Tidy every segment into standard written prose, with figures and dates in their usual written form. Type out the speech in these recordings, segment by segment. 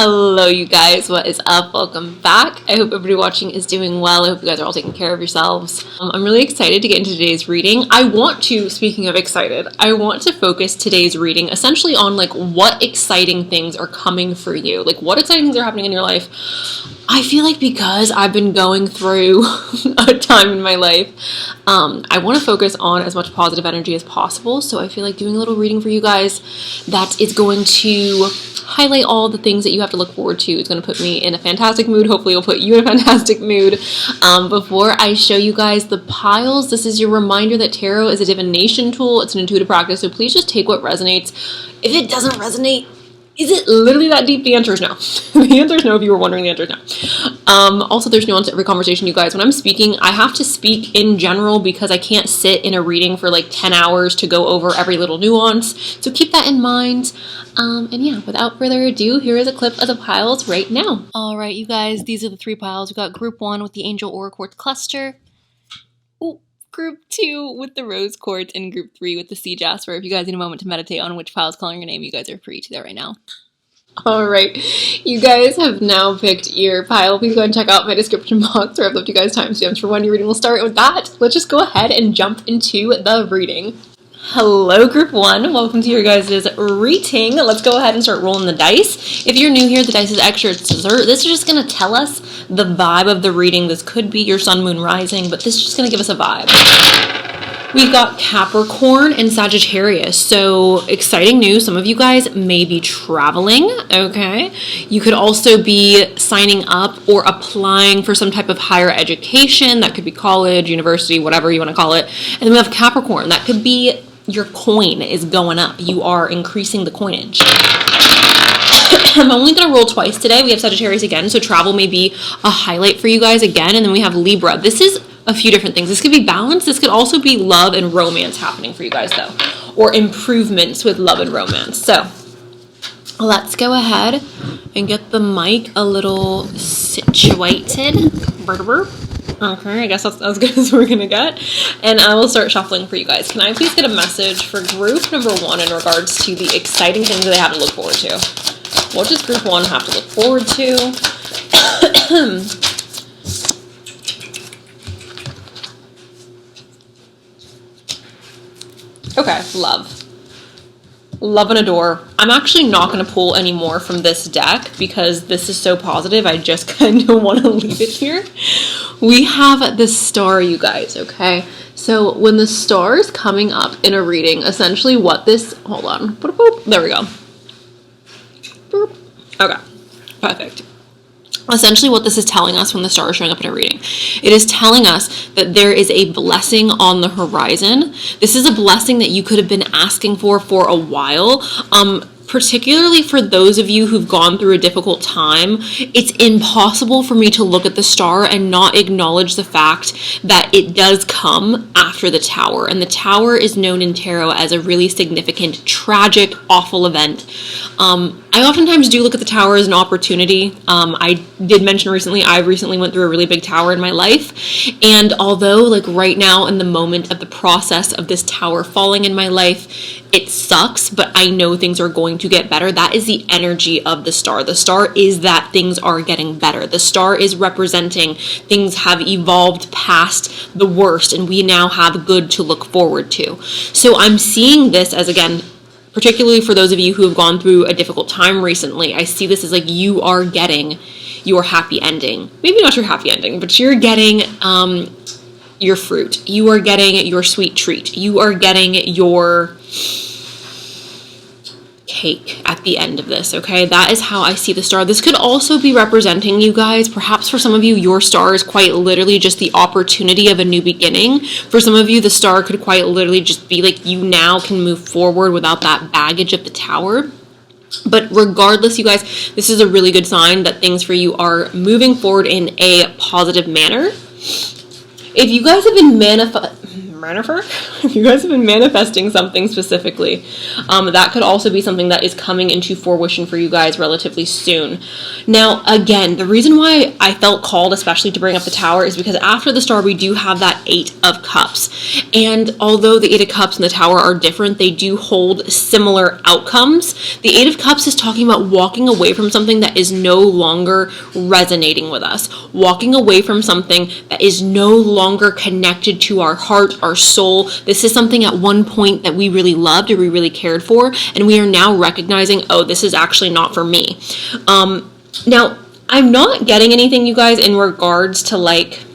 Hello you guys, what is up? Welcome back. I hope everybody watching is doing well. I hope you guys are all taking care of yourselves. I'm really excited to get into today's reading. Speaking of excited, I want to focus today's reading essentially on like what exciting things are coming for you. Like what exciting things are happening in your life. I feel like because I've been going through a time in my life, I want to focus on as much positive energy as possible. So I feel like doing a little reading for you guys that is going to highlight all the things that you have to look forward to. It's going to put me in a fantastic mood. Hopefully it'll put you in a fantastic mood. Before I show you guys the piles, this is your reminder that tarot is a divination tool. It's an intuitive practice. So please just take what resonates. If it doesn't resonate, is it literally that deep? The answer is no. The answer is no. If you were wondering, the answer is no. Also, there's nuance to every conversation, you guys. When I'm speaking, I have to speak in general because I can't sit in a reading for like 10 hours to go over every little nuance. So keep that in mind. And yeah, without further ado, here is a clip of the piles right now. All right, you guys, these are the three piles. We've got group 1 with the Angel Aura Quartz cluster. Ooh. Group 2 with the Rose Quartz, and Group 3 with the Sea Jasper. If you guys need a moment to meditate on which pile is calling your name, you guys are free to that right now. Alright, you guys have now picked your pile. Please go and check out my description box where I've left you guys timestamps for when your reading will start. With that, let's just go ahead and jump into the reading. Hello Group 1, welcome to your guys' reading. Let's go ahead and start rolling the dice. If you're new here, the dice is extra, it's dessert. This is just going to tell us the vibe of the reading. This could be your sun, moon, rising, but this is just going to give us a vibe. We've got Capricorn and Sagittarius, so exciting news. Some of you guys may be traveling, okay? You could also be signing up or applying for some type of higher education. That could be college, university, whatever you want to call it. And then we have Capricorn. That could be your coin is going up. You are increasing the coinage. I'm only going to roll twice today. We have Sagittarius again, so travel may be a highlight for you guys again. And then we have Libra. This is a few different things. This could be balance. This could also be love and romance happening for you guys, though, or improvements with love and romance. So let's go ahead and get the mic a little situated. Okay, I guess that's as good as we're gonna get. And I will start shuffling for you guys. Can I please get a message for group number 1 in regards to the exciting things that they have to look forward to? What does group 1 have to look forward to? Okay, love. Love and adore. I'm actually not going to pull any more from this deck because this is so positive. I just kind of want to leave it here. We have the star, you guys, okay? So when the star is coming up in a reading, essentially what this... Hold on. There we go. Okay, perfect. Essentially what this is telling us when the star is showing up in a reading, it is telling us that there is a blessing on the horizon. This is a blessing that you could have been asking for a while. Particularly for those of you who've gone through a difficult time, it's impossible for me to look at the star and not acknowledge the fact that it does come after the tower. And the tower is known in tarot as a really significant, tragic, awful event. I oftentimes do look at the tower as an opportunity. I did mention recently, I recently went through a really big tower in my life. And although like right now in the moment of the process of this tower falling in my life, it sucks, but I know things are going to get better. That is the energy of the star. The star is that things are getting better. The star is representing things have evolved past the worst and we now have good to look forward to. So I'm seeing this as, again, particularly for those of you who have gone through a difficult time recently, I see this as like you are getting your happy ending. Maybe not your happy ending, but you're getting your fruit. You are getting your sweet treat. You are getting your cake at the end of this, okay? That is how I see the star. This could also be representing you guys. Perhaps for some of you, your star is quite literally just the opportunity of a new beginning. For some of you, the star could quite literally just be like you now can move forward without that baggage of the tower. But regardless, you guys, this is a really good sign that things for you are moving forward in a positive manner. If you guys have been if you guys have been manifesting something specifically, that could also be something that is coming into fruition for you guys relatively soon. Now, again, the reason why I felt called especially to bring up the Tower is because after the Star, we do have that 8 of Cups. And although the 8 of Cups and the Tower are different, they do hold similar outcomes. The 8 of Cups is talking about walking away from something that is no longer resonating with us, walking away from something that is no longer connected to our heart, our soul. This is something at one point that we really loved or we really cared for, and we are now recognizing, oh, this is actually not for me. Now, I'm not getting anything, you guys, in regards to like,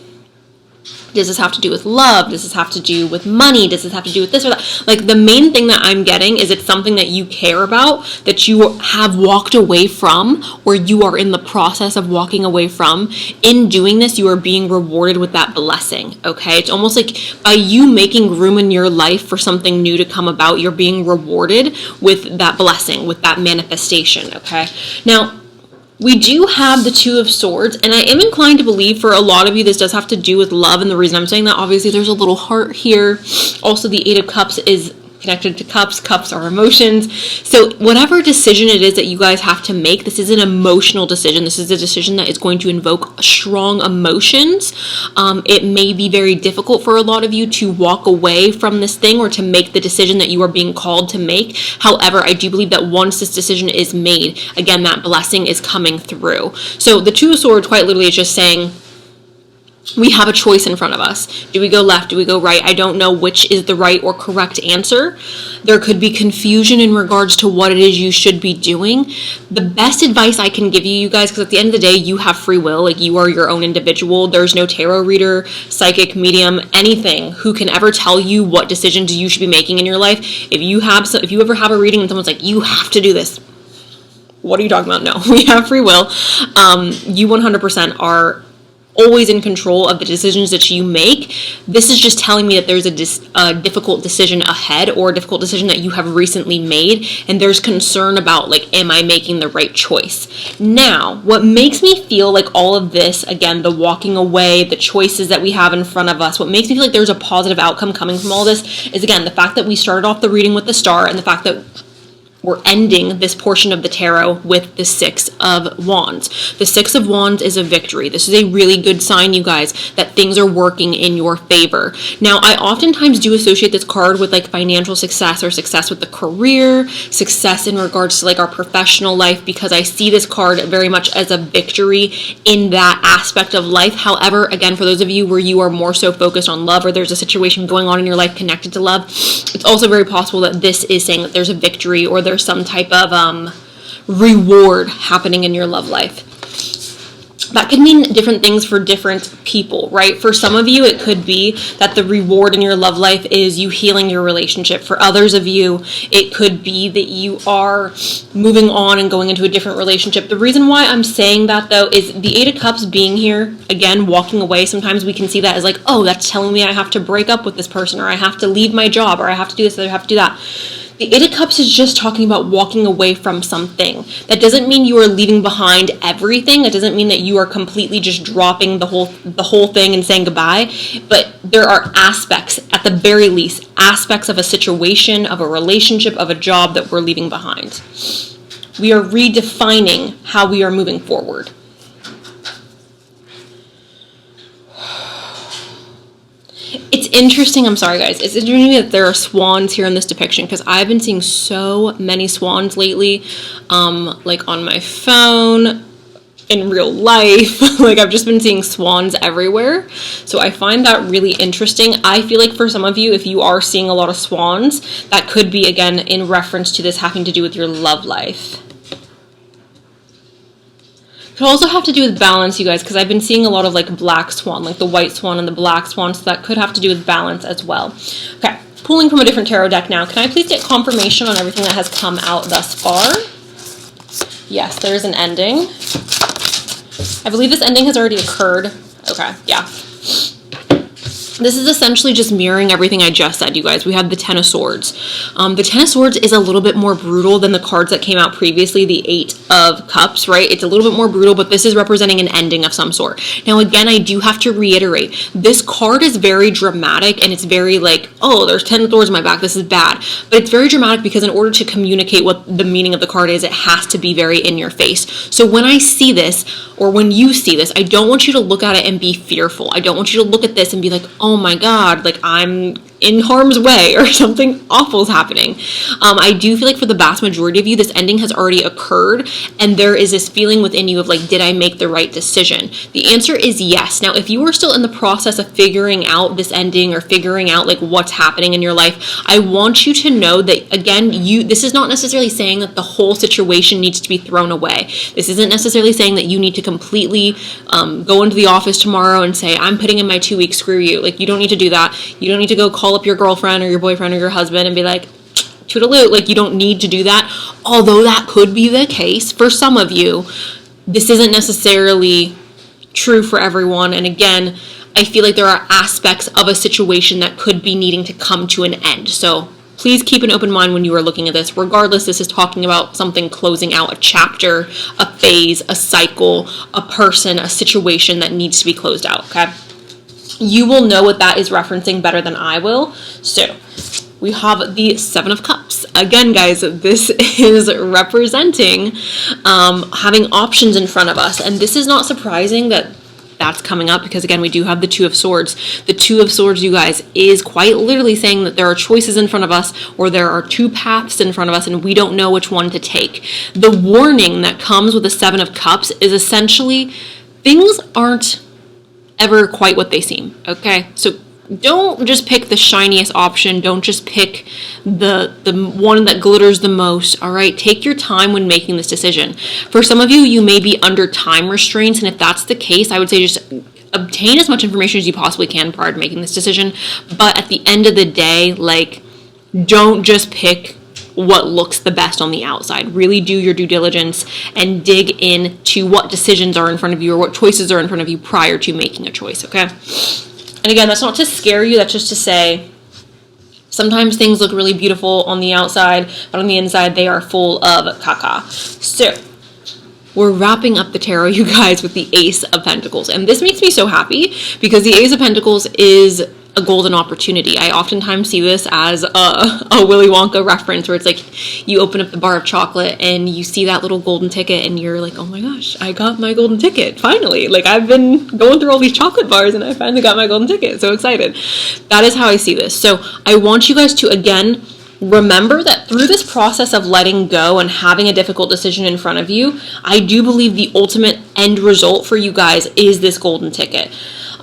does this have to do with love? Does this have to do with money? Does this have to do with this or that? Like, the main thing that I'm getting is it's something that you care about, that you have walked away from, or you are in the process of walking away from. In doing this, you are being rewarded with that blessing, okay? It's almost like by you making room in your life for something new to come about, you're being rewarded with that blessing, with that manifestation, okay? Now, we do have the 2 of Swords, and I am inclined to believe for a lot of you this does have to do with love, and the reason I'm saying that, obviously there's a little heart here. Also, the 8 of Cups is connected to cups. Cups are emotions. So whatever decision it is that you guys have to make, this is an emotional decision. This is a decision that is going to invoke strong emotions. It may be very difficult for a lot of you to walk away from this thing or to make the decision that you are being called to make. However, I do believe that once this decision is made, again, that blessing is coming through. So the 2 of Swords quite literally is just saying, we have a choice in front of us. Do we go left? Do we go right? I don't know which is the right or correct answer. There could be confusion in regards to what it is you should be doing. The best advice I can give you, you guys, because at the end of the day, you have free will. Like, you are your own individual. There's no tarot reader, psychic, medium, anything who can ever tell you what decisions you should be making in your life. If you ever have a reading and someone's like, you have to do this, what are you talking about? No, we have free will. You 100% are always in control of the decisions that you make. This is just telling me that there's a difficult decision ahead, or a difficult decision that you have recently made, and there's concern about, like, am I making the right choice? Now, what makes me feel like all of this, again, the walking away, the choices that we have in front of us, what makes me feel like there's a positive outcome coming from all this is, again, the fact that we started off the reading with the Star, and the fact that we're ending this portion of the tarot with the 6 of Wands. The 6 of Wands is a victory. This is a really good sign, you guys, that things are working in your favor. Now, I oftentimes do associate this card with like financial success or success with the career, success in regards to like our professional life, because I see this card very much as a victory in that aspect of life. However, again, for those of you where you are more so focused on love, or there's a situation going on in your life connected to love, it's also very possible that this is saying that there's a victory, or there's some type of reward happening in your love life. That could mean different things for different people, right? For some of you, it could be that the reward in your love life is you healing your relationship. For others of you, it could be that you are moving on and going into a different relationship. The reason why I'm saying that, though, is the 8 of Cups being here, again, walking away. Sometimes we can see that as like, oh, that's telling me I have to break up with this person, or I have to leave my job, or I have to do this, or I have to do that. The 8 of Cups is just talking about walking away from something. That doesn't mean you are leaving behind everything. That doesn't mean that you are completely just dropping the whole thing and saying goodbye. But there are aspects, at the very least, aspects of a situation, of a relationship, of a job that we're leaving behind. We are redefining how we are moving forward. It's interesting, I'm sorry guys, it's interesting that there are swans here in this depiction, because I've been seeing so many swans lately, like on my phone, in real life, like I've just been seeing swans everywhere, so I find that really interesting. I feel like for some of you, if you are seeing a lot of swans, that could be, again, in reference to this having to do with your love life. It could also have to do with balance, you guys, because I've been seeing a lot of like black swan, like the white swan and the black swan, so that could have to do with balance as well. Okay, pulling from a different tarot deck now. Can I please get confirmation on everything that has come out thus far? Yes, there's an ending. I believe this ending has already occurred. Okay, yeah. This is essentially just mirroring everything I just said, you guys. We have the Ten of Swords. The Ten of Swords is a little bit more brutal than the cards that came out previously, the Eight of Cups, right? It's a little bit more brutal, but this is representing an ending of some sort. Now, again, I do have to reiterate, this card is very dramatic, and it's very like, oh, there's 10 swords in my back, this is bad. But it's very dramatic because in order to communicate what the meaning of the card is, it has to be very in your face. So when I see this, or when you see this, I don't want you to look at it and be fearful. I don't want you to look at this and be like, oh my God, like I'm in harm's way or something awful is happening. I do feel like for the vast majority of you, this ending has already occurred, and there is this feeling within you of like, did I make the right decision? The answer is yes. Now, if you are still in the process of figuring out this ending or figuring out like what's happening in your life, I want you to know that, again, this is not necessarily saying that the whole situation needs to be thrown away. This isn't necessarily saying that you need to completely go into the office tomorrow and say, I'm putting in my 2 weeks, screw you. Like, you don't need to do that. You don't need to go call up your girlfriend or your boyfriend or your husband and be like, toodaloo. Like, you don't need to do that. Although that could be the case for some of you, this isn't necessarily true for everyone. And again, I feel like there are aspects of a situation that could be needing to come to an end. So please keep an open mind when you are looking at this. Regardless, this is talking about something closing out a chapter, a phase, a cycle, a person, a situation that needs to be closed out, okay? You will know what that is referencing better than I will. So we have the Seven of Cups. Again, guys, this is representing having options in front of us. And this is not surprising that that's coming up because, again, we do have the Two of Swords. The Two of Swords, you guys, is quite literally saying that there are choices in front of us, or there are two paths in front of us, and we don't know which one to take. The warning that comes with the Seven of Cups is essentially things aren't ever quite what they seem, okay? So don't just pick the shiniest option. Don't just pick the one that glitters the most, all right? Take your time when making this decision. For some of you, you may be under time restraints, and if that's the case, I would say just obtain as much information as you possibly can prior to making this decision. But at the end of the day, like, don't just pick what looks the best on the outside. Really do your due diligence and dig into what decisions are in front of you or what choices are in front of you prior to making a choice, okay? And again, that's not to scare you, that's just to say sometimes things look really beautiful on the outside, but on the inside they are full of caca. So we're wrapping up the tarot, you guys, with the Ace of Pentacles. And this makes me so happy because the Ace of Pentacles is a golden opportunity. I oftentimes see this as a Willy Wonka reference where it's like you open up the bar of chocolate and you see that little golden ticket and you're like, oh my gosh, I got my golden ticket, finally. Like, I've been going through all these chocolate bars and I finally got my golden ticket. So excited. That is how I see this. So I want you guys to, again, remember that through this process of letting go and having a difficult decision in front of you, I do believe the ultimate end result for you guys is this golden ticket.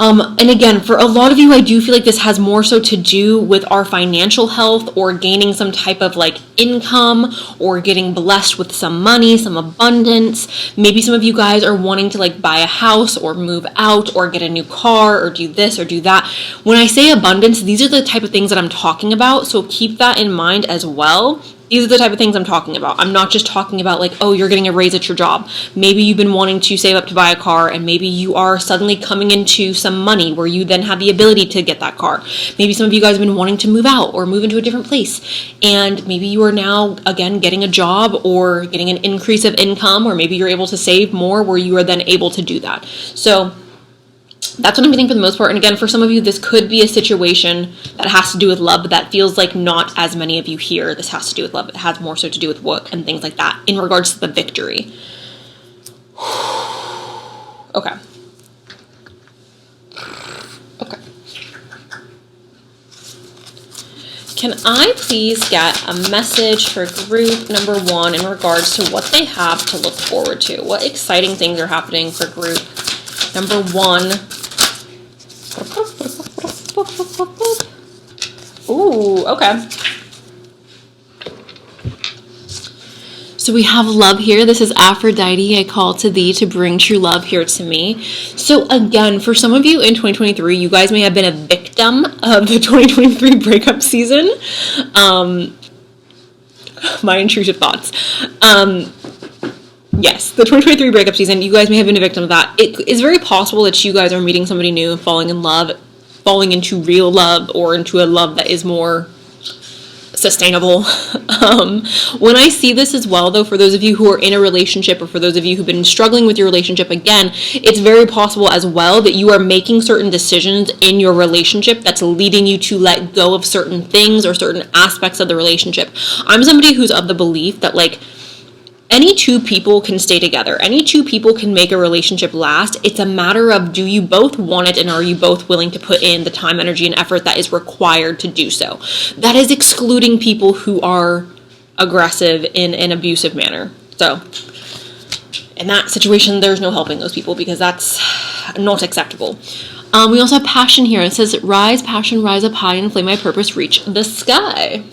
And again, for a lot of you, I do feel like this has more so to do with our financial health or gaining some type of like income or getting blessed with some money, some abundance. Maybe some of you guys are wanting to like buy a house or move out or get a new car or do this or do that. When I say abundance, these are the type of things that I'm talking about. So keep that in mind as well. These are the type of things I'm talking about. I'm not just talking about like, oh, you're getting a raise at your job. Maybe you've been wanting to save up to buy a car and maybe you are suddenly coming into some money where you then have the ability to get that car. Maybe some of you guys have been wanting to move out or move into a different place. And maybe you are now, again, getting a job or getting an increase of income, or maybe you're able to save more where you are then able to do that. So that's what I'm getting for the most part. And again, for some of you, this could be a situation that has to do with love, but that feels like not as many of you here. This has to do with love. It has more so to do with work and things like that in regards to the victory. Okay. Okay. Can I please get a message for group number 1 in regards to what they have to look forward to? What exciting things are happening for group number 1? Ooh, okay. So we have love here. This is Aphrodite. I call to thee to bring true love here to me. So again, for some of you in 2023, you guys may have been a victim of the 2023 breakup season. My intrusive thoughts. Yes, the 2023 breakup season, you guys may have been a victim of that. It is very possible that you guys are meeting somebody new and falling in love falling into real love or into a love that is more sustainable. When I see this as well, though, for those of you who are in a relationship, or for those of you who've been struggling with your relationship, again, it's very possible as well that you are making certain decisions in your relationship that's leading you to let go of certain things or certain aspects of the relationship. I'm somebody who's of the belief that, like, any two people can stay together. Any two people can make a relationship last. It's a matter of, do you both want it, and are you both willing to put in the time, energy, and effort that is required to do so? That is excluding people who are aggressive in an abusive manner. So in that situation, there's no helping those people, because that's not acceptable. We also have passion here. It says, rise, passion, rise up high, and flame my purpose, reach the sky.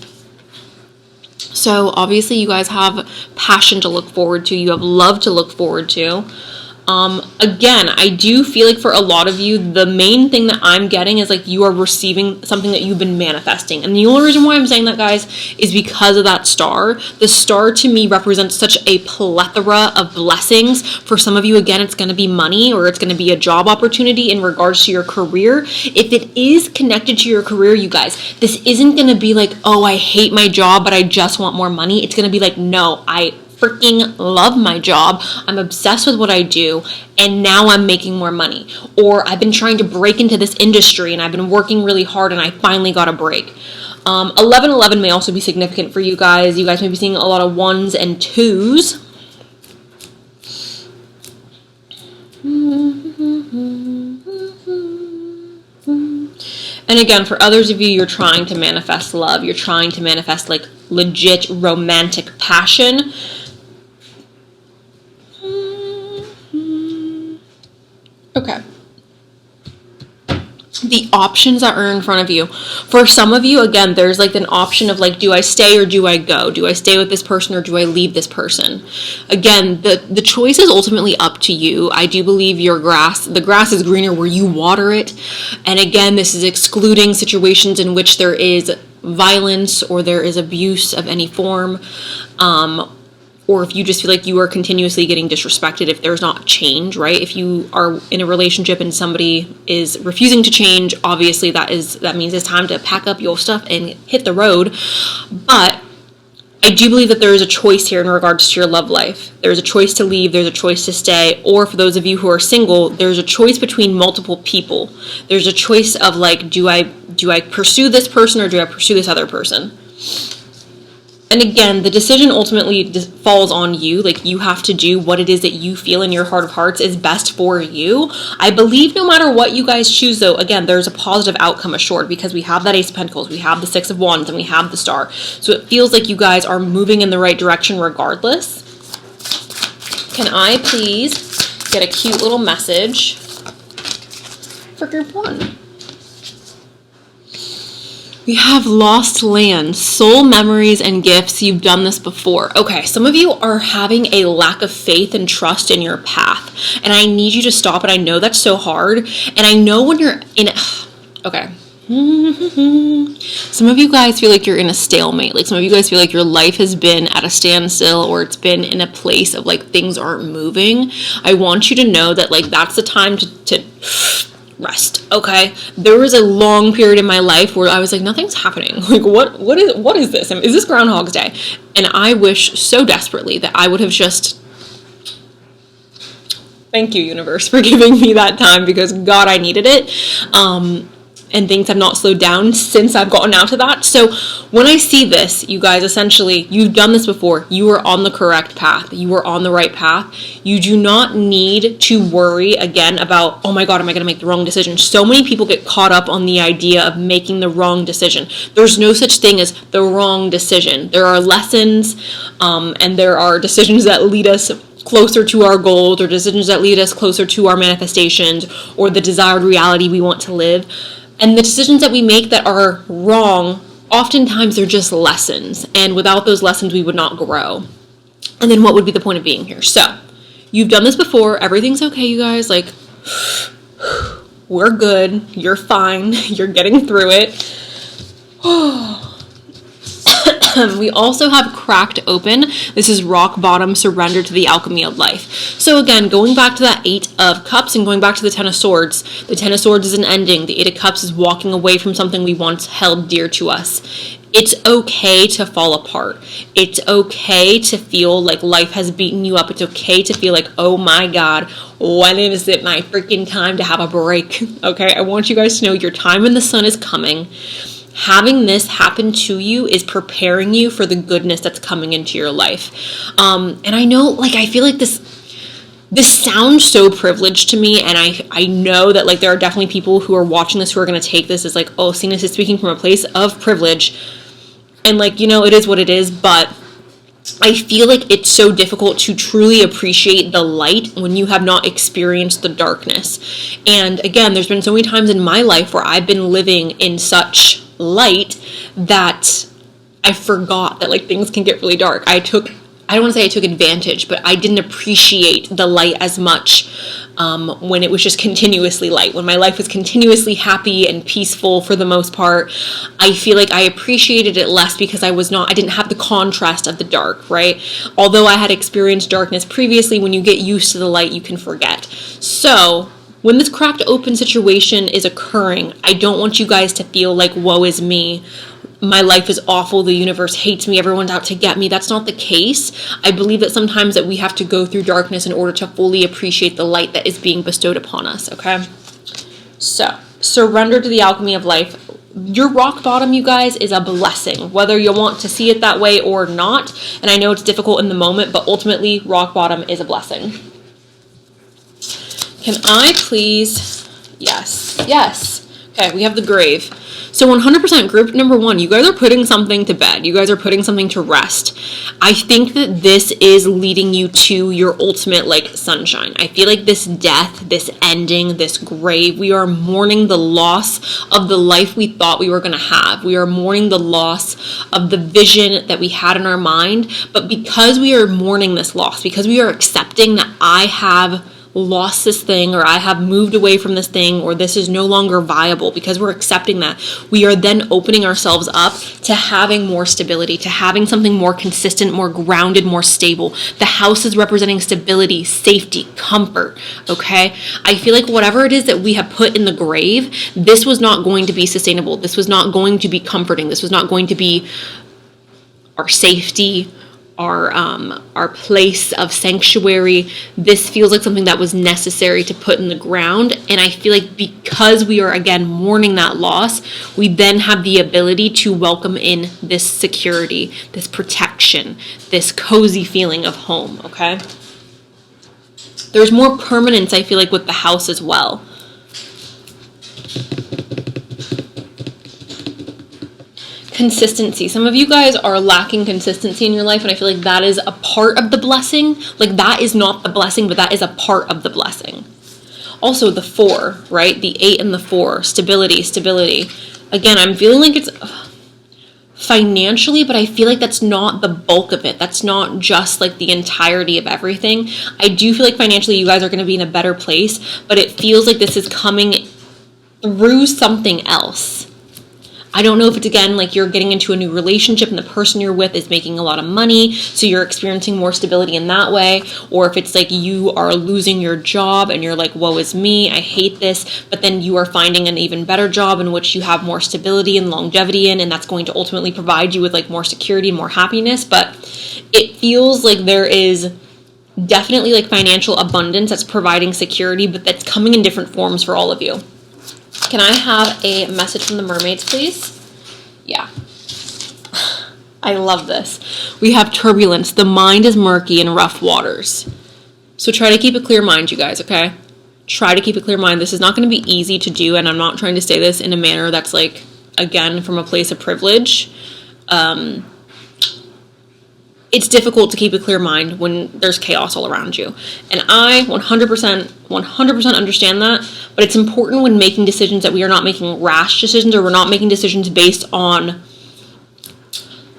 So obviously you guys have passion to look forward to. You have love to look forward to. Again, I do feel like for a lot of you, the main thing that I'm getting is like you are receiving something that you've been manifesting. And the only reason why I'm saying that, guys, is because of that star. The star to me represents such a plethora of blessings. For some of you, again, it's going to be money, or it's going to be a job opportunity in regards to your career. If it is connected to your career, you guys, this isn't going to be like, oh, I hate my job, but I just want more money. It's going to be like, no, I freaking love my job. I'm obsessed with what I do, and now I'm making more money. Or I've been trying to break into this industry, and I've been working really hard, and I finally got a break. 1111 may also be significant for you guys. You guys may be seeing a lot of 1s and 2s. And again, for others of you, you're trying to manifest love. You're trying to manifest like legit romantic passion. Okay. The options that are in front of you. For some of you, again, there's like an option of like, do I stay or do I go? Do I stay with this person or do I leave this person? Again, the choice is ultimately up to you. I do believe the grass is greener where you water it. And again, this is excluding situations in which there is violence or there is abuse of any form. Or if you just feel like you are continuously getting disrespected, if there's not change, right? If you are in a relationship and somebody is refusing to change, obviously that means it's time to pack up your stuff and hit the road. But I do believe that there is a choice here in regards to your love life. There's a choice to leave, there's a choice to stay, or for those of you who are single, there's a choice between multiple people. There's a choice of like, do I pursue this person or do I pursue this other person? And again, the decision ultimately falls on you. Like, you have to do what it is that you feel in your heart of hearts is best for you. I believe no matter what you guys choose, though, again, there's a positive outcome assured, because we have that Ace of Pentacles, we have the Six of Wands, and we have the Star. So it feels like you guys are moving in the right direction regardless. Can I please get a cute little message for group 1? We have lost land, soul memories, and gifts. You've done this before. Okay, some of you are having a lack of faith and trust in your path. And I need you to stop it. I know that's so hard. And I know when you're in it. Okay. Some of you guys feel like you're in a stalemate. Like, some of you guys feel like your life has been at a standstill, or it's been in a place of like things aren't moving. I want you to know that like that's the time to rest. Okay, there was a long period in my life where I was like, nothing's happening. Like, what is this? Is this Groundhog's Day? And I wish so desperately that I would have just, thank you, universe, for giving me that time, because God, I needed it. And things have not slowed down since I've gotten out of that. So when I see this, you guys, essentially, you've done this before. You are on the correct path. You are on the right path. You do not need to worry again about, oh my God, am I going to make the wrong decision? So many people get caught up on the idea of making the wrong decision. There's no such thing as the wrong decision. There are lessons, and there are decisions that lead us closer to our goals, or decisions that lead us closer to our manifestations, or the desired reality we want to live. And the decisions that we make that are wrong, oftentimes they're just lessons. And without those lessons, we would not grow. And then what would be the point of being here? So, you've done this before. Everything's okay, you guys. Like, we're good. You're fine. You're getting through it. We also have cracked open. This is rock bottom, surrender to the alchemy of life. So again, going back to that 8 of Cups and going back to the 10 of Swords. The 10 of Swords is an ending. The 8 of Cups is walking away from something we once held dear to us. It's okay to fall apart. It's okay to feel like life has beaten you up. It's okay to feel like, oh my God, when is it my freaking time to have a break? Okay, I want you guys to know your time in the sun is coming. Having this happen to you is preparing you for the goodness that's coming into your life. And I know, like, I feel like this sounds so privileged to me, and I know that, like, there are definitely people who are watching this who are going to take this as, like, oh, Cenus is speaking from a place of privilege, and, like, you know, it is what it is, but I feel like it's so difficult to truly appreciate the light when you have not experienced the darkness. And again, there's been so many times in my life where I've been living in such light that I forgot that, like, things can get really dark. I don't want to say I took advantage, but I didn't appreciate the light as much when it was just continuously light. When my life was continuously happy and peaceful for the most part, I feel like I appreciated it less because I didn't have the contrast of the dark, right? Although I had experienced darkness previously, when you get used to the light, you can forget. So when this cracked open situation is occurring, I don't want you guys to feel like, woe is me. My life is awful, the universe hates me, everyone's out to get me. That's not the case. I believe that sometimes that we have to go through darkness in order to fully appreciate the light that is being bestowed upon us, okay? So, surrender to the alchemy of life. Your rock bottom, you guys, is a blessing, whether you want to see it that way or not. And I know it's difficult in the moment, but ultimately, rock bottom is a blessing. Can I please? Yes. Okay, we have the grave. So 100% group number 1, you guys are putting something to bed. You guys are putting something to rest. I think that this is leading you to your ultimate, like, sunshine. I feel like this death, this ending, this grave, we are mourning the loss of the life we thought we were going to have. We are mourning the loss of the vision that we had in our mind. But because we are mourning this loss, because we are accepting that I have lost this thing, or I have moved away from this thing, or this is no longer viable, because we're accepting that, we are then opening ourselves up to having more stability, to having something more consistent, more grounded, more stable. The house is representing stability, safety, comfort, okay? I feel like whatever it is that we have put in the grave, this was not going to be sustainable. This was not going to be comforting. This was not going to be our safety, our place of sanctuary. This feels like something that was necessary to put in the ground. And I feel like because we are, again, mourning that loss, we then have the ability to welcome in this security, this protection, this cozy feeling of home, okay? There's more permanence, I feel like, with the house as well. Consistency. Some of you guys are lacking consistency in your life, and I feel like that is a part of the blessing. Like, that is not the blessing, but that is a part of the blessing. Also, the 4, right? The 8 and the 4. Stability. Again, I'm feeling like it's financially, but I feel like that's not the bulk of it. That's not just, like, the entirety of everything. I do feel like financially you guys are going to be in a better place, but it feels like this is coming through something else. I don't know if it's, again, like you're getting into a new relationship and the person you're with is making a lot of money, so you're experiencing more stability in that way, or if it's like you are losing your job and you're like, woe is me, I hate this, but then you are finding an even better job in which you have more stability and longevity in, and that's going to ultimately provide you with, like, more security and more happiness. But it feels like there is definitely, like, financial abundance that's providing security, but that's coming in different forms for all of you. Can I have a message from the mermaids, please? Yeah. I love this. We have turbulence. The mind is murky in rough waters. So try to keep a clear mind, you guys, okay? Try to keep a clear mind. This is not going to be easy to do, and I'm not trying to say this in a manner that's, like, again, from a place of privilege. It's difficult to keep a clear mind when there's chaos all around you. And I 100% understand that, but it's important when making decisions that we are not making rash decisions, or we're not making decisions based on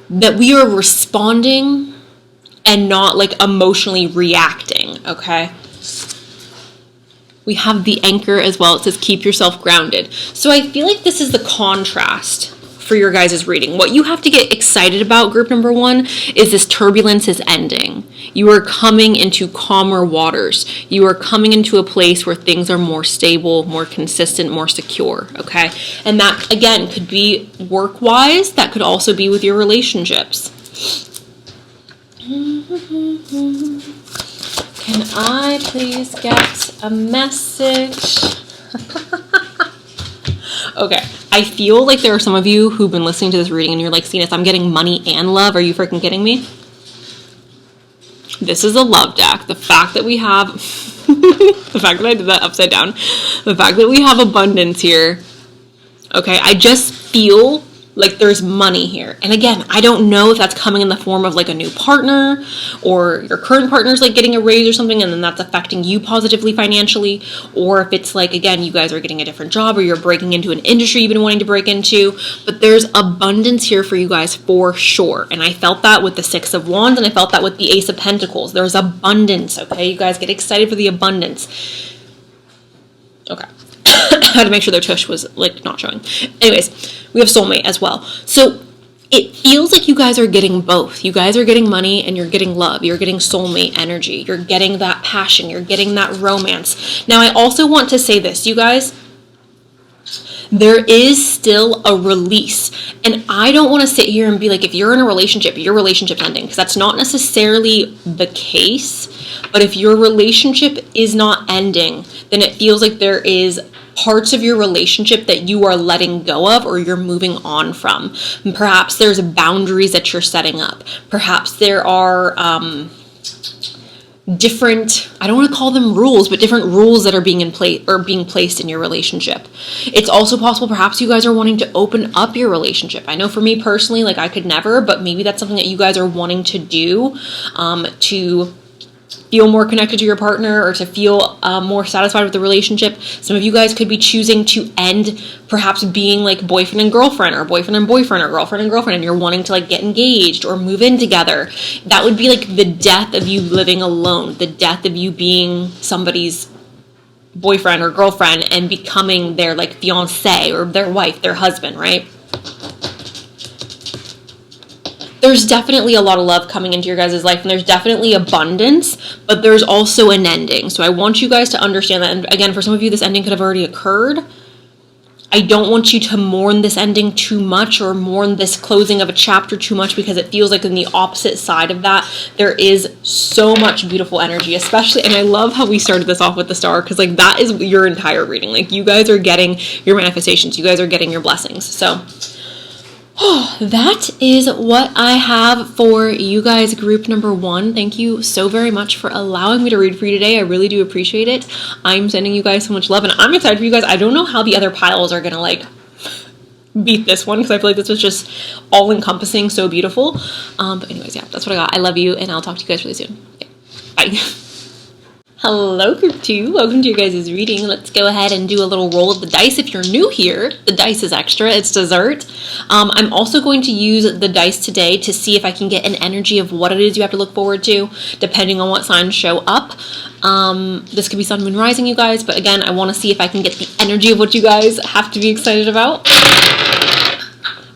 that we are responding and not, like, emotionally reacting, okay? We have the anchor as well. It says keep yourself grounded. So I feel like this is the contrast for your guys' reading. What you have to get excited about, group number 1, is this turbulence is ending. You are coming into calmer waters. You are coming into a place where things are more stable, more consistent, more secure, okay? And that, again, could be work-wise. That could also be with your relationships. Can I please get a message? Okay, I feel like there are some of you who've been listening to this reading and you're like, Cenus, I'm getting money and love. Are you freaking kidding me? This is a love deck. The fact that we have, the fact that I did that upside down, the fact that we have abundance here, okay, I just feel like there's money here. And again, I don't know if that's coming in the form of like a new partner, or your current partner's like getting a raise or something, and then that's affecting you positively financially, or if it's like, again, you guys are getting a different job, or you're breaking into an industry you've been wanting to break into. But there's abundance here for you guys for sure. And I felt that with the 6 of Wands, and I felt that with the Ace of Pentacles. There's abundance, okay? You guys get excited for the abundance. Okay. I had to make sure their tush was like not showing. Anyways, we have soulmate as well. So it feels like you guys are getting both. You guys are getting money and you're getting love. You're getting soulmate energy. You're getting that passion. You're getting that romance. Now, I also want to say this, you guys. There is still a release. And I don't want to sit here and be like, if you're in a relationship, your relationship's ending. Because that's not necessarily the case. But if your relationship is not ending, then it feels like there is parts of your relationship that you are letting go of, or you're moving on from. And perhaps there's boundaries that you're setting up. Perhaps there are different, I don't want to call them rules, but different rules that are being in place or being placed in your relationship. It's also possible perhaps you guys are wanting to open up your relationship. I know for me personally, like I could never, but maybe that's something that you guys are wanting to do to feel more connected to your partner, or to feel more satisfied with the relationship. Some of you guys could be choosing to end perhaps being like boyfriend and girlfriend, or boyfriend and boyfriend, or girlfriend and girlfriend, and you're wanting to like get engaged or move in together. That would be like the death of you living alone, the death of you being somebody's boyfriend or girlfriend and becoming their like fiance or their wife, their husband, right? There's definitely a lot of love coming into your guys' life, and there's definitely abundance, but there's also an ending. So I want you guys to understand that. And again, for some of you, this ending could have already occurred. I don't want you to mourn this ending too much, or mourn this closing of a chapter too much, because it feels like in the opposite side of that, there is so much beautiful energy, especially, and I love how we started this off with the star, because like that is your entire reading. Like you guys are getting your manifestations. You guys are getting your blessings. So that is what I have for you guys, group number 1. Thank you so very much for allowing me to read for you today. I really do appreciate it. I'm sending you guys so much love, and I'm excited for you guys. I don't know how the other piles are gonna like beat this one, because I feel like this was just all encompassing, so beautiful. But anyways, yeah, that's what I got. I love you, and I'll talk to you guys really soon. Okay, bye. Hello, group 2. Welcome to your guys' reading. Let's go ahead and do a little roll of the dice. If you're new here, the dice is extra. It's dessert. I'm also going to use the dice today to see if I can get an energy of what it is you have to look forward to, depending on what signs show up. This could be Sun, Moon, Rising, you guys, but again, I want to see if I can get the energy of what you guys have to be excited about.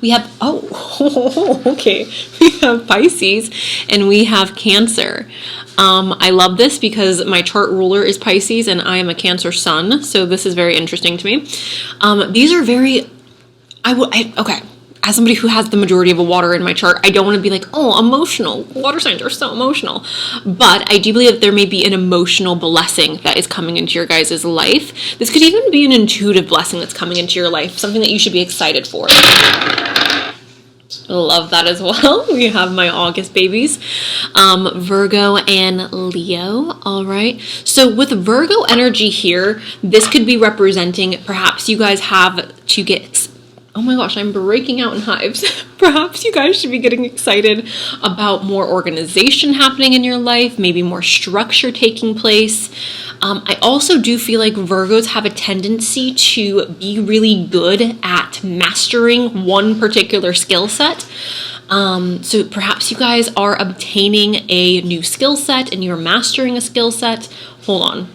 We have, okay. We have Pisces and we have Cancer. I love this because my chart ruler is Pisces and I am a Cancer sun, so this is very interesting to me. These are very, okay, as somebody who has the majority of a water in my chart, I don't want to be like, oh, emotional. Water signs are so emotional. But I do believe that there may be an emotional blessing that is coming into your guys' life. This could even be an intuitive blessing that's coming into your life, something that you should be excited for. Love that as well. We have my August babies, Virgo and Leo. All right. So with Virgo energy here, this could be representing perhaps you guys have to get, oh my gosh, I'm breaking out in hives. Perhaps you guys should be getting excited about more organization happening in your life, maybe more structure taking place. I also do feel like Virgos have a tendency to be really good at mastering one particular skill set. So perhaps you guys are obtaining a new skill set and you're mastering a skill set. Hold on.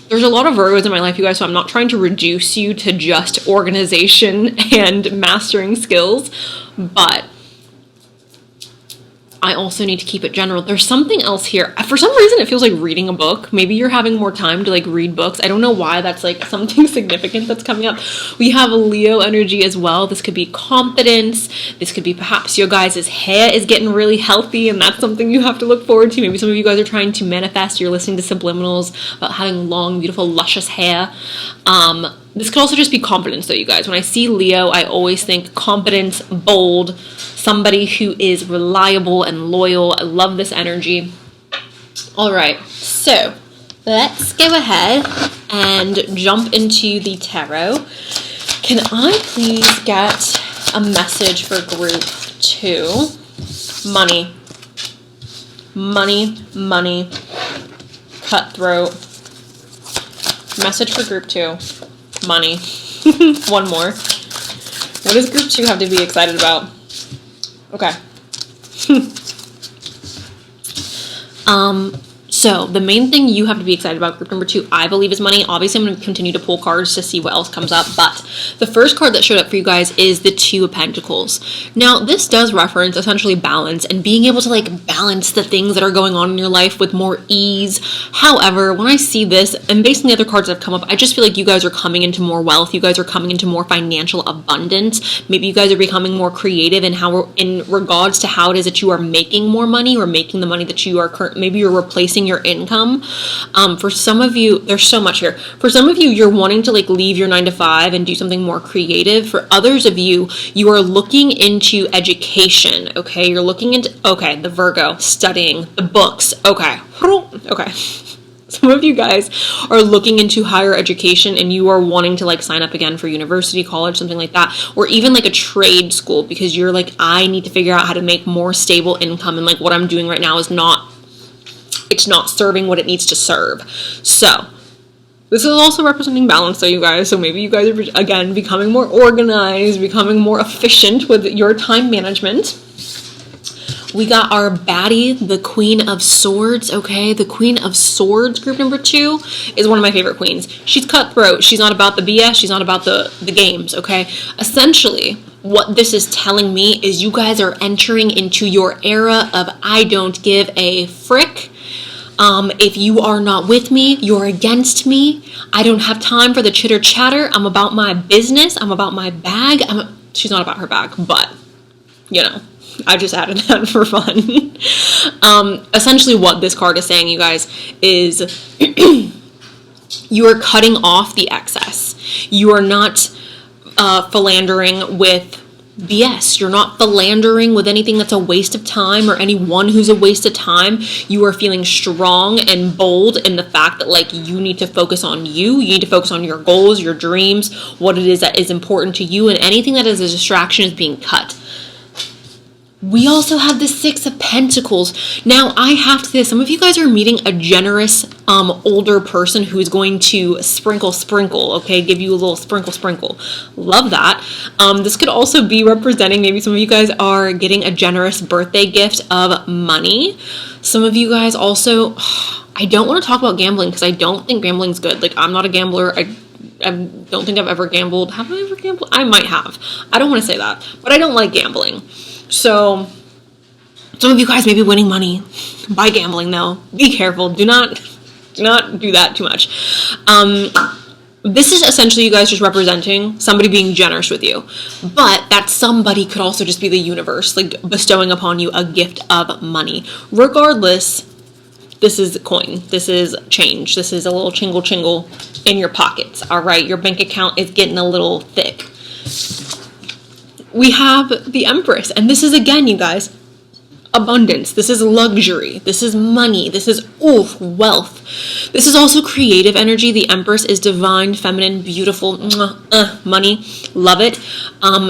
There's a lot of Virgos in my life, you guys, so I'm not trying to reduce you to just organization and mastering skills, but I also need to keep it general. There's something else here. For some reason, it feels like reading a book. Maybe you're having more time to like read books. I don't know why that's like something significant that's coming up. We have a Leo energy as well. This could be confidence. This could be perhaps your guys' hair is getting really healthy, and that's something you have to look forward to. Maybe some of you guys are trying to manifest. You're listening to subliminals about having long, beautiful, luscious hair. This could also just be confidence though, you guys. When I see Leo, I always think confidence, bold, somebody who is reliable and loyal. I love this energy. All right, so let's go ahead and jump into the tarot. Can I please get a message for group 2? Money. Money, money, cutthroat. Message for group 2. Money. One more. What does group 2 have to be excited about? Okay. So the main thing you have to be excited about, group number 2, I believe, is money. Obviously, I'm going to continue to pull cards to see what else comes up, but the first card that showed up for you guys is the 2 of Pentacles. Now, this does reference essentially balance and being able to like balance the things that are going on in your life with more ease. However, when I see this, and based on the other cards that have come up, I just feel like you guys are coming into more wealth. You guys are coming into more financial abundance. Maybe you guys are becoming more creative in regards to how it is that you are making more money, or making the money that you are maybe you're replacing your income. For some of you, there's so much here. For some of you, you're wanting to like leave your 9-to-5 and do something more creative. For others of you, you are looking into education. Okay, you're looking into the Virgo, studying the books. Okay. Some of you guys are looking into higher education and you are wanting to like sign up again for university, college, something like that, or even like a trade school, because you're like, I need to figure out how to make more stable income, and like what I'm doing right now is not serving what it needs to serve. So this is also representing balance though, you guys. So maybe you guys are again becoming more organized, becoming more efficient with your time management. We got our baddie, the Queen of Swords, okay? The Queen of Swords, group number 2, is one of my favorite queens. She's cutthroat. She's not about the BS. She's not about the games, okay? Essentially, what this is telling me is you guys are entering into your era of I don't give a frick. If you are not with me, you're against me. I don't have time for the chitter chatter. I'm about my business. I'm about my bag. She's not about her bag, but, you know, I just added that for fun. Essentially what this card is saying, you guys, is you are cutting off the excess. You are not philandering with BS. You're not philandering with anything that's a waste of time, or anyone who's a waste of time. You are feeling strong and bold in the fact that like you need to focus on you. You need to focus on your goals, your dreams, what it is that is important to you, and anything that is a distraction is being cut. We also have the 6 of Pentacles. Now, I have to say, some of you guys are meeting a generous, older person who's going to sprinkle, okay? Give you a little sprinkle. Love that. This could also be representing, maybe some of you guys are getting a generous birthday gift of money. Some of you guys also, I don't want to talk about gambling because I don't think gambling's good. Like, I'm not a gambler. I don't think I've ever gambled. Have I ever gambled? I might have. I don't want to say that, but I don't like gambling. So some of you guys may be winning money by gambling though. Be careful. Do not do that too much. This is essentially you guys just representing somebody being generous with you. But that somebody could also just be the universe, like bestowing upon you a gift of money. Regardless, this is coin. This is change. This is a little chingle in your pockets. All right. Your bank account is getting a little thick. We have the Empress, and this is, again, you guys, abundance. This is luxury. This is money. This is, wealth. This is also creative energy. The Empress is divine, feminine, beautiful, money. Love it.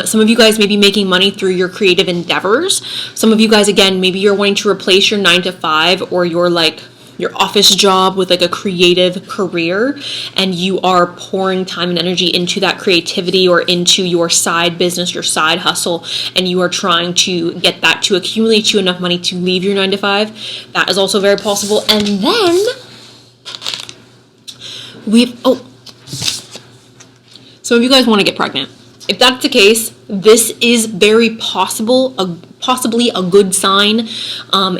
Some of you guys may be making money through your creative endeavors. Some of you guys, again, maybe you're wanting to replace your 9-to-5 or your office job with like a creative career, and you are pouring time and energy into that creativity or into your side business, your side hustle, and you are trying to get that to accumulate you enough money to leave your 9-to-5. That is also very possible. And then Some of you guys want to get pregnant. If that's the case, this is very possibly a good sign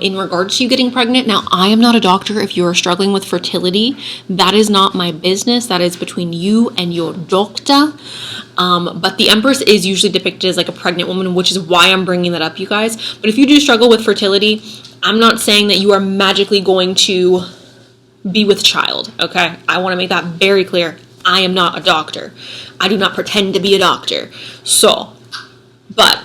in regards to you getting pregnant. Now, I am not a doctor. If you are struggling with fertility, that is not my business. That is between you and your doctor. But the Empress is usually depicted as like a pregnant woman, which is why I'm bringing that up, you guys. But if you do struggle with fertility, I'm not saying that you are magically going to be with child, okay? I want to make that very clear. I am not a doctor. I do not pretend to be a doctor. So, but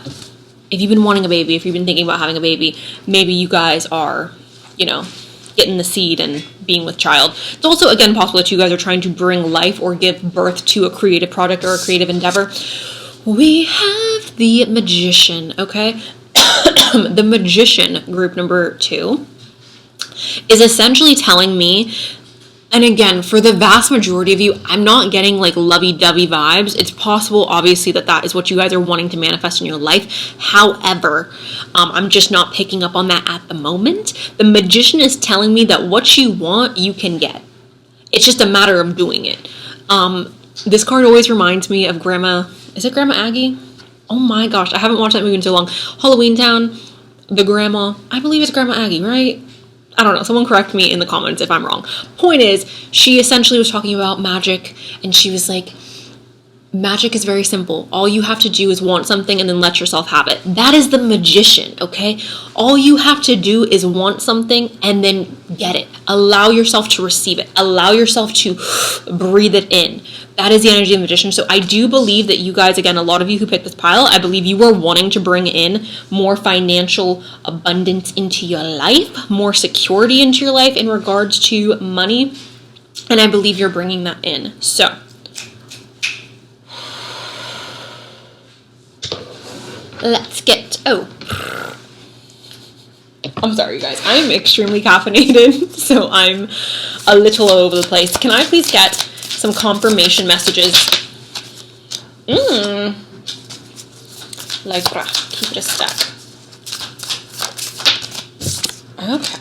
if you've been wanting a baby, if you've been thinking about having a baby, maybe you guys are, getting the seed and being with child. It's also, again, possible that you guys are trying to bring life or give birth to a creative product or a creative endeavor. We have the Magician, okay? The Magician, group number 2, is essentially telling me, and again, for the vast majority of you, I'm not getting like lovey-dovey vibes. It's possible, obviously, that is what you guys are wanting to manifest in your life. However, I'm just not picking up on that at the moment. The Magician is telling me that what you want, you can get. It's just a matter of doing it. This card always reminds me of is it Grandma Aggie? Oh my gosh, I haven't watched that movie in so long. Halloween Town, the grandma, I believe it's Grandma Aggie, right? I don't know, someone correct me in the comments if I'm wrong. Point is, she essentially was talking about magic, and she was like, magic is very simple. All you have to do is want something and then let yourself have it. That is the Magician, okay? All you have to do is want something and then get it. Allow yourself to receive it. Allow yourself to breathe it in. That is the energy of the Magician. So I do believe that you guys, again, a lot of you who picked this pile, I believe you are wanting to bring in more financial abundance into your life, more security into your life in regards to money. And I believe you're bringing that in. So let's get, I'm sorry, you guys. I'm extremely caffeinated, so I'm a little all over the place. Can I please get some confirmation messages? Like, keep it a stack. Okay.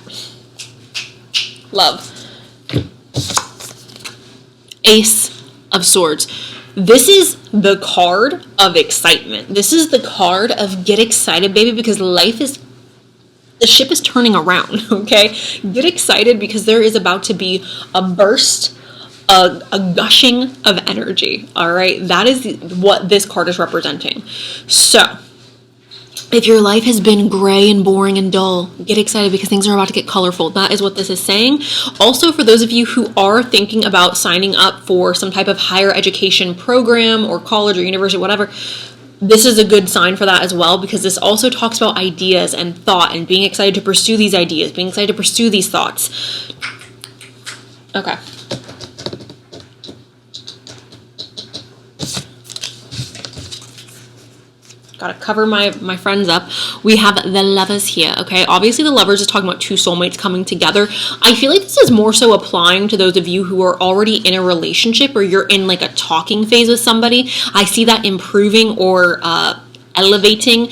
Love. Ace of Swords. This is the card of excitement. This is the card of get excited, baby, because the ship is turning around, okay? Get excited because there is about to be a burst, a gushing of energy, all right? That is what this card is representing. So, if your life has been gray and boring and dull, get excited because things are about to get colorful. That is what this is saying. Also, for those of you who are thinking about signing up for some type of higher education program or college or university, whatever, this is a good sign for that as well, because this also talks about ideas and thought and being excited to pursue these ideas, being excited to pursue these thoughts. Okay. Gotta cover my friends up. We have the Lovers here, okay? Obviously, the Lovers is talking about two soulmates coming together. I feel like this is more so applying to those of you who are already in a relationship or you're in like a talking phase with somebody. I see that improving or elevating.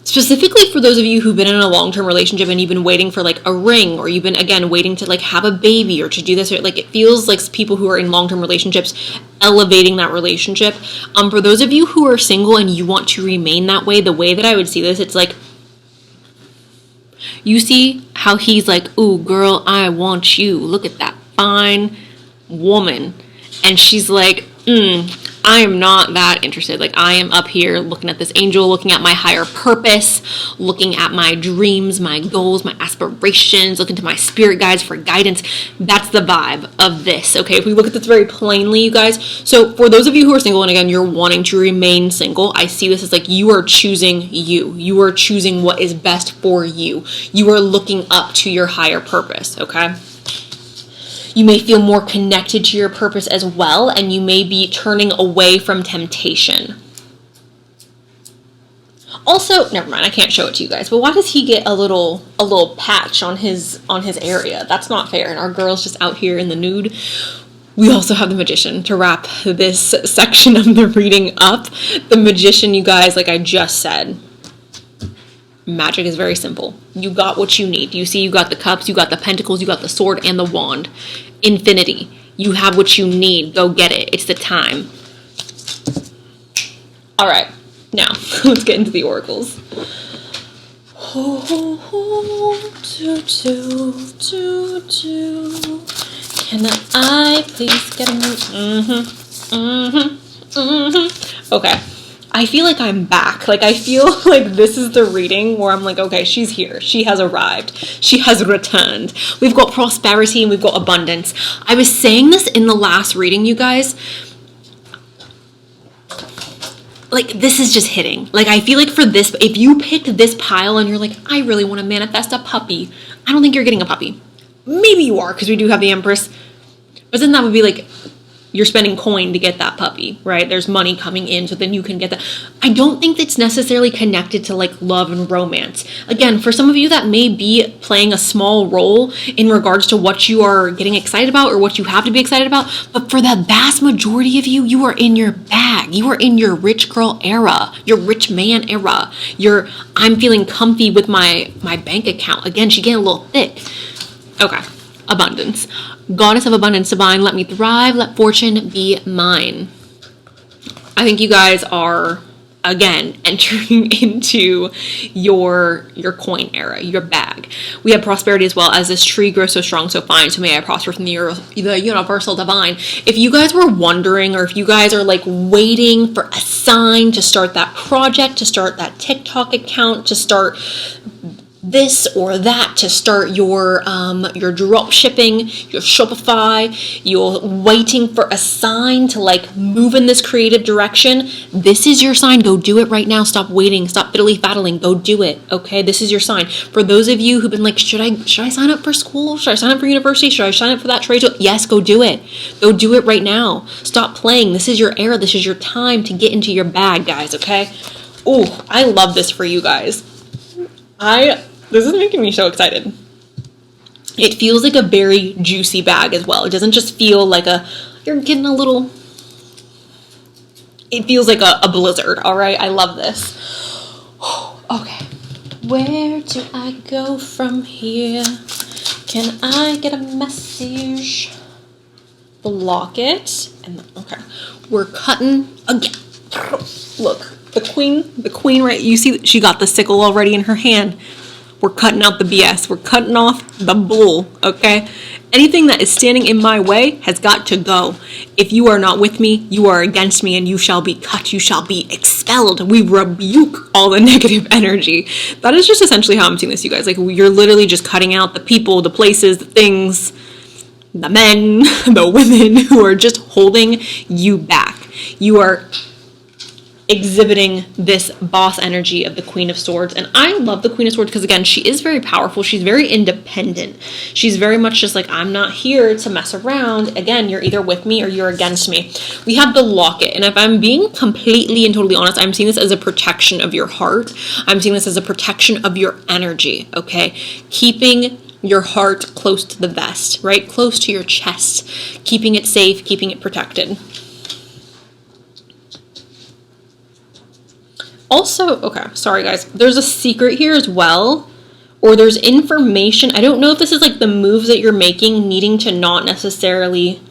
Specifically for those of you who've been in a long-term relationship and you've been waiting for like a ring, or you've been, again, waiting to like have a baby or to do this, or like it feels like people who are in long-term relationships elevating that relationship. For those of you who are single and you want to remain that way, the way that I would see this, it's like, you see how he's like, ooh, girl, I want you. Look at that fine woman. And she's like, I am not that interested. Like, I am up here looking at this angel, looking at my higher purpose, looking at my dreams, my goals, my aspirations, looking to my spirit guides for guidance. That's the vibe of this, okay? If we look at this very plainly, you guys. So for those of you who are single, and again, you're wanting to remain single, I see this as like you are choosing you. You are choosing what is best for you. You are looking up to your higher purpose, okay? You may feel more connected to your purpose as well, and you may be turning away from temptation. Also, never mind, I can't show it to you guys, but why does he get a little patch on his area? That's not fair, and our girl's just out here in the nude. We also have the Magician to wrap this section of the reading up. The Magician, you guys, like I just said, magic is very simple. You got what you need. You see, you got the cups, you got the pentacles, you got the sword and the wand. Infinity. You have what you need. Go get it. It's the time. All right. Now, let's get into the oracles. Can I please get a... Okay. I feel like I'm back. Like, I feel like this is the reading where I'm like, okay, she's here. She has arrived. She has returned. We've got prosperity and we've got abundance. I was saying this in the last reading, you guys. Like, this is just hitting. Like, I feel like for this, if you picked this pile and you're like, I really want to manifest a puppy, I don't think you're getting a puppy. Maybe you are, because we do have the Empress. But then that would be like, you're spending coin to get that puppy, right? There's money coming in, so then you can get that. I don't think that's necessarily connected to like love and romance. Again, for some of you, that may be playing a small role in regards to what you are getting excited about or what you have to be excited about. But for the vast majority of you, you are in your bag. You are in your rich girl era, your rich man era. I'm feeling comfy with my bank account. Again, she's getting a little thick. Okay, abundance. Goddess of abundance divine, let me thrive, let fortune be mine. I think you guys are, again, entering into your coin era, your bag. We have prosperity as well. As this tree grows so strong, so fine, so may I prosper from the universal divine. If you guys were wondering, or if you guys are like waiting for a sign to start that project, to start that TikTok account, to start this or that, to start your drop shipping, your Shopify, you're waiting for a sign to like move in this creative direction, this is your sign. Go do it right now. Stop waiting. Stop fiddly faddling. Go do it. Okay, this is your sign. For those of you who've been like, should I sign up for school? Should I sign up for university? Should I sign up for that trade? Yes, go do it. Go do it right now. Stop playing. This is your era. This is your time to get into your bag, guys. Okay. Oh, I love this for you guys. This is making me so excited. It feels like a very juicy bag as well. It doesn't just feel like you're getting a little, it feels like a blizzard, all right? I love this. Okay. Where do I go from here? Can I get a message? Block it. Okay. We're cutting again. Look, the queen, right? You see, she got the sickle already in her hand. We're cutting out the BS. We're cutting off the bull, okay? Anything that is standing in my way has got to go. If you are not with me, you are against me, and you shall be cut. You shall be expelled. We rebuke all the negative energy. That is just essentially how I'm seeing this, you guys. Like, you're literally just cutting out the people, the places, the things, the men, the women who are just holding you back. You are exhibiting this boss energy of the Queen of Swords. And I love the Queen of Swords because, again, she is very powerful. She's very independent. She's very much just like, I'm not here to mess around. Again, you're either with me or you're against me. We have the locket. And if I'm being completely and totally honest, I'm seeing this as a protection of your heart. I'm seeing this as a protection of your energy, okay? Keeping your heart close to the vest, right? Close to your chest. Keeping it safe, keeping it protected. Also, okay, sorry guys, there's a secret here as well, or there's information. I don't know if this is like the moves that you're making, needing to not necessarily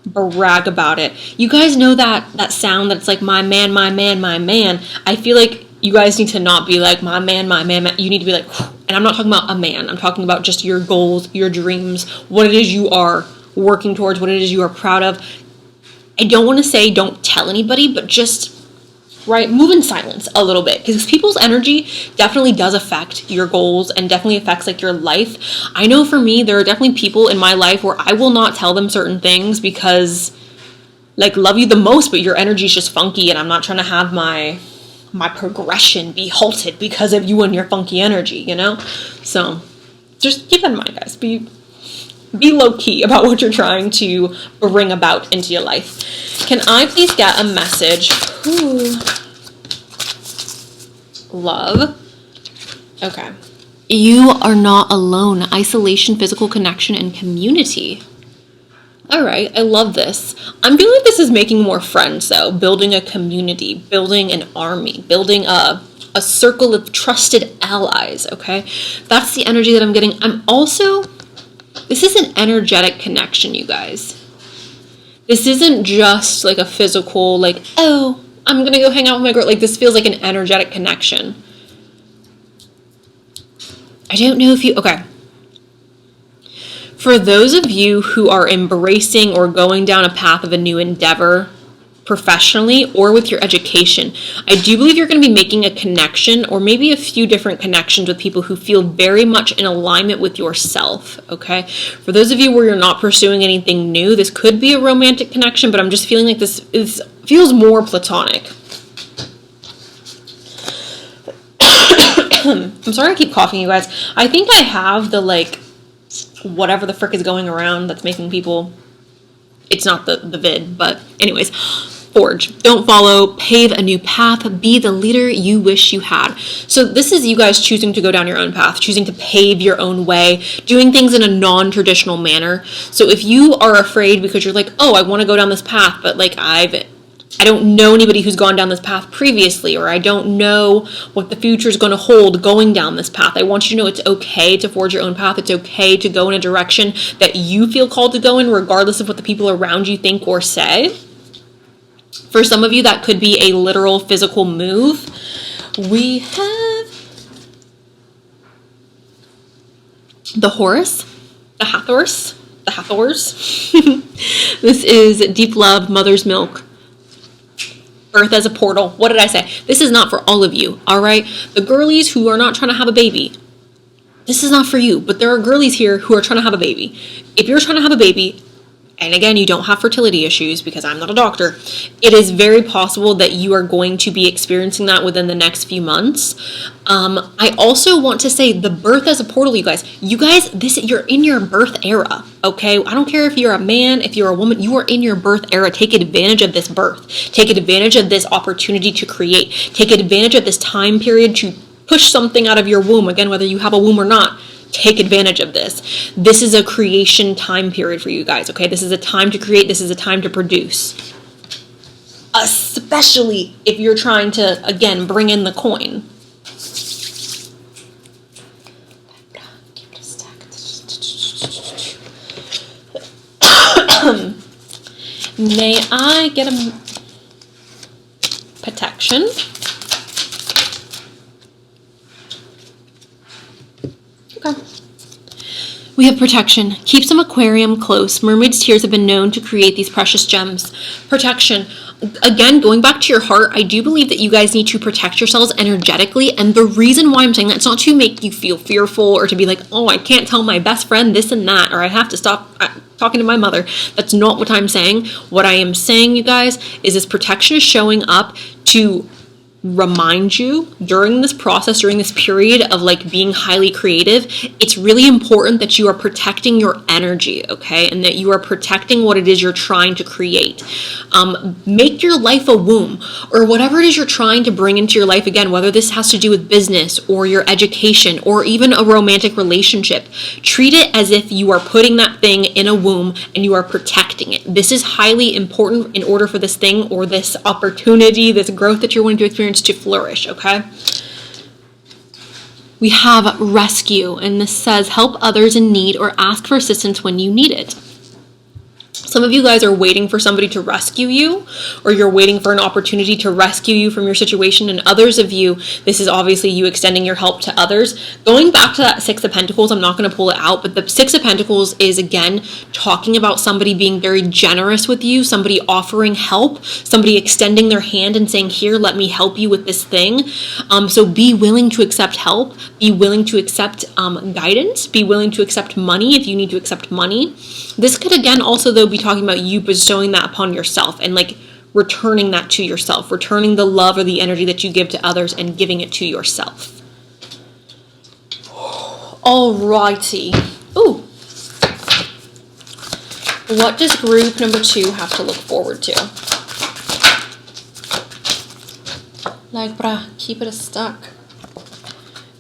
brag about it. You guys know that sound that's like, my man, my man, my man. I feel like you guys need to not be like, my man, my man, my. You need to be like, and I'm not talking about a man. I'm talking about just your goals, your dreams, what it is you are working towards, what it is you are proud of. I don't want to say don't tell anybody, but just, right, move in silence a little bit, because people's energy definitely does affect your goals and definitely affects like your life. I know for me, there are definitely people in my life where I will not tell them certain things because, like, love you the most, but your energy is just funky, and I'm not trying to have my progression be halted because of you and your funky energy, you know? So just keep that in mind, guys. Be low-key about what you're trying to bring about into your life. Can I please get a message? Ooh. Love. Okay. You are not alone. Isolation, physical connection, and community. All right, I love this. I'm feeling like this is making more friends, though. Building a community, building an army, building a circle of trusted allies, okay? That's the energy that I'm getting. I'm also... This is an energetic connection, you guys. This isn't just like a physical, like, oh, I'm going to go hang out with my girl. Like, this feels like an energetic connection. I don't know if you, okay. For those of you who are embracing or going down a path of a new endeavor, professionally or with your education, I do believe you're going to be making a connection, or maybe a few different connections, with people who feel very much in alignment with yourself, okay? For those of you where you're not pursuing anything new, this could be a romantic connection, but I'm just feeling like this feels more platonic. I'm sorry I keep coughing, you guys. I think I have the, like, whatever the frick is going around that's making people... It's not the vid, but anyways, forge, don't follow, pave a new path, be the leader you wish you had. So this is you guys choosing to go down your own path, choosing to pave your own way, doing things in a non-traditional manner. So if you are afraid because you're like, oh, I want to go down this path, but like I don't know anybody who's gone down this path previously, or I don't know what the future is going to hold going down this path. I want you to know it's okay to forge your own path. It's okay to go in a direction that you feel called to go in, regardless of what the people around you think or say. For some of you, that could be a literal physical move. We have the Horse, the Hathors. This is deep love, mother's milk. Birth as a portal. What did I say? This is not for all of you, all right? The girlies who are not trying to have a baby, this is not for you, but there are girlies here who are trying to have a baby. If you're trying to have a baby, and again, you don't have fertility issues because I'm not a doctor, it is very possible that you are going to be experiencing that within the next few months. I also want to say the birth as a portal, you guys, you're in your birth era, okay? I don't care if you're a man, if you're a woman, you are in your birth era. Take advantage of this birth. Take advantage of this opportunity to create. Take advantage of this time period to push something out of your womb. Again, whether you have a womb or not, take advantage of this. This is a creation time period for you guys, okay? This is a time to create. This is a time to produce. Especially if you're trying to, again, bring in the coin. May I get a protection? Okay. We have protection. Keep some aquarium close. Mermaid's tears have been known to create these precious gems. Protection. Again, going back to your heart, I do believe that you guys need to protect yourselves energetically. And the reason why I'm saying that, it's not to make you feel fearful or to be like, oh, I can't tell my best friend this and that, or I have to stop talking to my mother. That's not what I'm saying. What I am saying, you guys, is this protection is showing up to remind you during this process, during this period of like being highly creative, it's really important that you are protecting your energy, okay? And that you are protecting what it is you're trying to create. Make your life a womb, or whatever it is you're trying to bring into your life. Again, whether this has to do with business or your education or even a romantic relationship, treat it as if you are putting that thing in a womb and you are protecting it. This is highly important in order for this thing or this opportunity, this growth that you're wanting to experience to flourish, okay? We have rescue, and this says help others in need or ask for assistance when you need it. Some of you guys are waiting for somebody to rescue you, or you're waiting for an opportunity to rescue you from your situation, and others of you, this is obviously you extending your help to others. Going back to that Six of Pentacles, I'm not going to pull it out, but the Six of Pentacles is, again, talking about somebody being very generous with you, somebody offering help, somebody extending their hand and saying, here, let me help you with this thing. So be willing to accept help, be willing to accept guidance, be willing to accept money if you need to accept money. This could, again, also, though, be talking about you bestowing that upon yourself and like returning that to yourself, returning the love or the energy that you give to others and giving it to yourself. Alrighty. Ooh. What does group number 2 have to look forward to? Like, bruh, keep it stuck.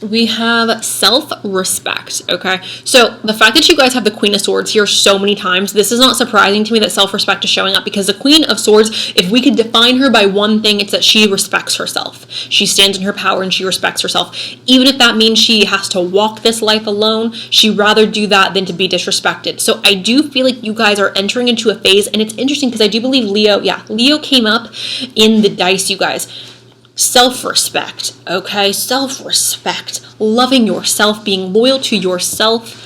we have self-respect, okay? So the fact that you guys have the Queen of Swords here so many times, this is not surprising to me that self-respect is showing up, because the Queen of Swords, if we could define her by one thing, it's that she respects herself. She stands in her power and she respects herself. Even if that means she has to walk this life alone, she'd rather do that than to be disrespected. So I do feel like you guys are entering into a phase, and it's interesting because I do believe Leo came up in the dice, you guys. Self-respect, okay? Self-respect, loving yourself, being loyal to yourself.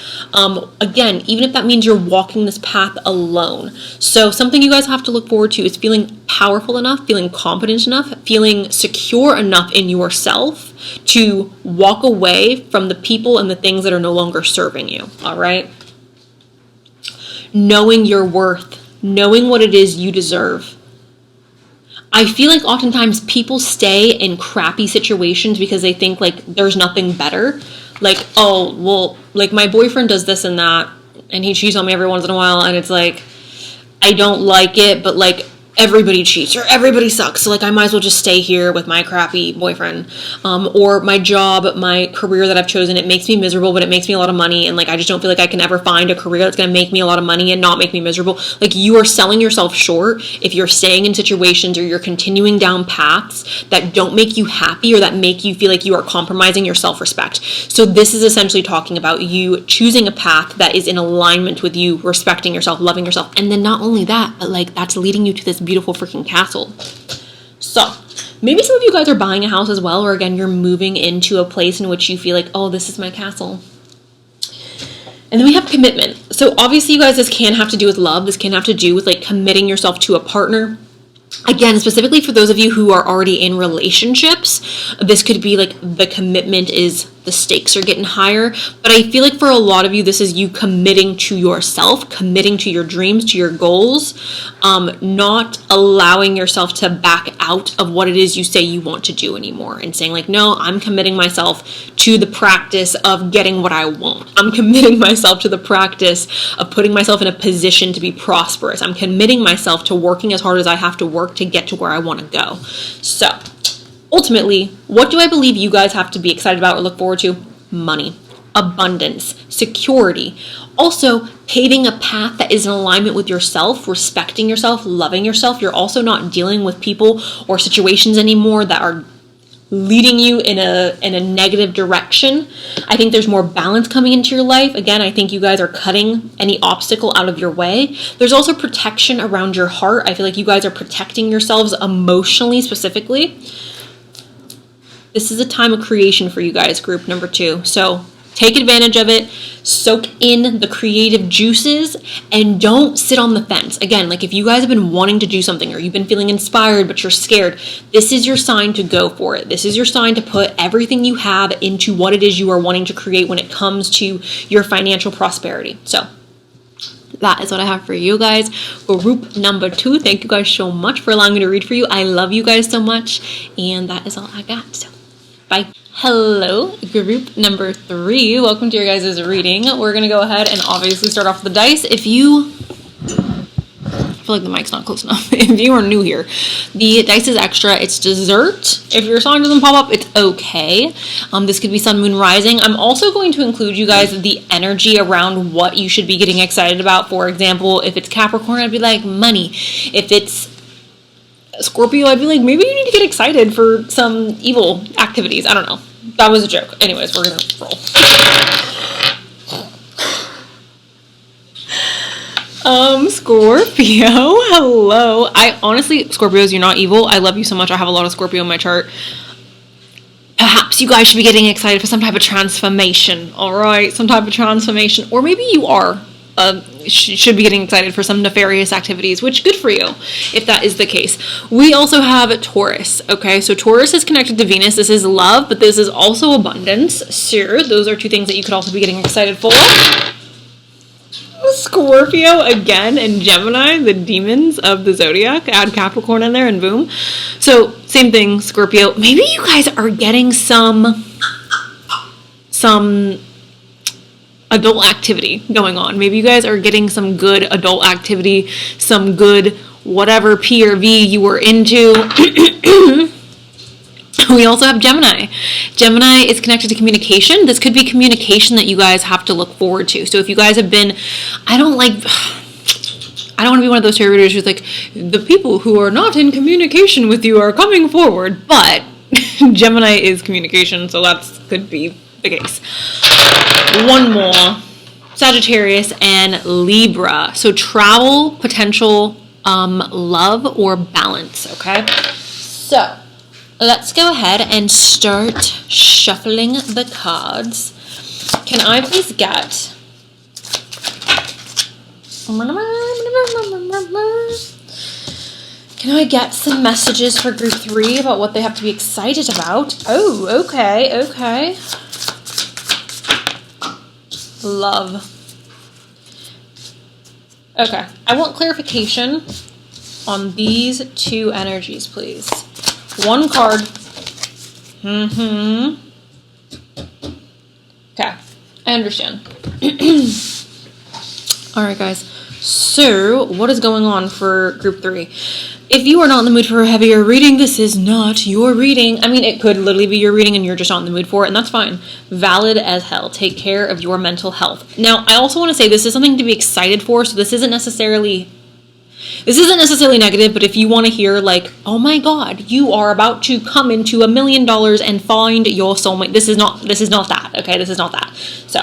Again, even if that means you're walking this path alone. So something you guys have to look forward to is feeling powerful enough, feeling confident enough, feeling secure enough in yourself to walk away from the people and the things that are no longer serving you, all right? Knowing your worth, knowing what it is you deserve. I feel like oftentimes people stay in crappy situations because they think like there's nothing better. Like, oh, well, like my boyfriend does this and that, and he cheats on me every once in a while, and it's like, I don't like it, but like everybody cheats or everybody sucks. So like I might as well just stay here with my crappy boyfriend. Or my job, my career that I've chosen, it makes me miserable, but it makes me a lot of money. And like, I just don't feel like I can ever find a career that's going to make me a lot of money and not make me miserable. Like, you are selling yourself short if you're staying in situations or you're continuing down paths that don't make you happy or that make you feel like you are compromising your self-respect. So this is essentially talking about you choosing a path that is in alignment with you respecting yourself, loving yourself. And then not only that, but like that's leading you to this beautiful freaking castle. So maybe some of you guys are buying a house as well, or again, you're moving into a place in which you feel like, oh, this is my castle. And then we have commitment. So obviously you guys, this can have to do with love. This can have to do with like committing yourself to a partner. Again, specifically for those of you who are already in relationships, this could be like the commitment is the stakes are getting higher. But I feel like for a lot of you, this is you committing to yourself, committing to your dreams, to your goals, not allowing yourself to back out of what it is you say you want to do anymore, and saying like, no, I'm committing myself to the practice of getting what I want. I'm committing myself to the practice of putting myself in a position to be prosperous. I'm committing myself to working as hard as I have to work to get to where I want to go. So ultimately, what do I believe you guys have to be excited about or look forward to? Money, abundance, security. Also, paving a path that is in alignment with yourself, respecting yourself, loving yourself. You're also not dealing with people or situations anymore that are leading you in a negative direction. I think there's more balance coming into your life. Again, I think you guys are cutting any obstacle out of your way. There's also protection around your heart. I feel like you guys are protecting yourselves emotionally, specifically. This is a time of creation for you guys, group number 2. So take advantage of it, soak in the creative juices, and don't sit on the fence. Again, like if you guys have been wanting to do something or you've been feeling inspired but you're scared, this is your sign to go for it. This is your sign to put everything you have into what it is you are wanting to create when it comes to your financial prosperity. So that is what I have for you guys. Group number 2, thank you guys so much for allowing me to read for you. I love you guys so much, and that is all I got. So bye. Hello, group number 3. Welcome to your guys' reading. We're going to go ahead and obviously start off with the dice. I feel like the mic's not close enough. If you are new here, the dice is extra. It's dessert. If your sign doesn't pop up, it's okay. This could be sun, moon, rising. I'm also going to include you guys the energy around what you should be getting excited about. For example, if it's Capricorn, I'd be like money. If it's Scorpio, I'd be like, maybe you need to get excited for some evil activities. I don't know. That was a joke. Anyways, we're going to roll. Scorpio, hello. I honestly, Scorpios, you're not evil. I love you so much. I have a lot of Scorpio in my chart. Perhaps you guys should be getting excited for some type of transformation. All right, some type of transformation. Or maybe you are. Should be getting excited for some nefarious activities, which good for you if that is the case. We also have Taurus. Okay, so Taurus is connected to Venus. This is love, but this is also abundance. Sure, those are 2 things that you could also be getting excited for. Scorpio again, and Gemini, the demons of the zodiac. Add Capricorn in there and boom. So same thing, Scorpio. Maybe you guys are getting some adult activity going on. Maybe you guys are getting some good adult activity, some good whatever P or V you were into. We also have Gemini. Gemini is connected to communication. This could be communication that you guys have to look forward to. So if you guys have been, I don't want to be one of those tarot readers who's like, the people who are not in communication with you are coming forward. But Gemini is communication, so that could be the case. One more. Sagittarius and Libra. So travel, potential, love, or balance, okay? So let's go ahead and start shuffling the cards. Can I please get... Can I get some messages for group 3 about what they have to be excited about? Oh, okay. Love. Okay, I want clarification on these two energies, please. One card. Okay, I understand. All right, guys. So, what is going on for group 3? If you are not in the mood for a heavier reading, this is not your reading. I mean, it could literally be your reading and you're just not in the mood for it, and that's fine. Valid as hell. Take care of your mental health. Now, I also want to say this is something to be excited for, so this isn't necessarily negative, but if you want to hear like, oh my god, you are about to come into $1 million and find your soulmate, this is not that, okay? This is not that. So,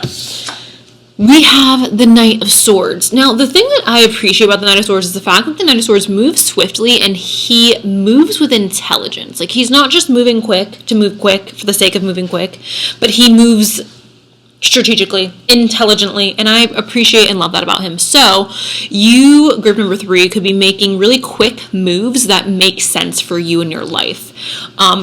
we have the Knight of Swords. Now, the thing that I appreciate about the Knight of Swords is the fact that the Knight of Swords moves swiftly and he moves with intelligence. Like, he's not just moving quick to move quick for the sake of moving quick, but he moves strategically, intelligently, and I appreciate and love that about him. So, you, group number 3, could be making really quick moves that make sense for you in your life.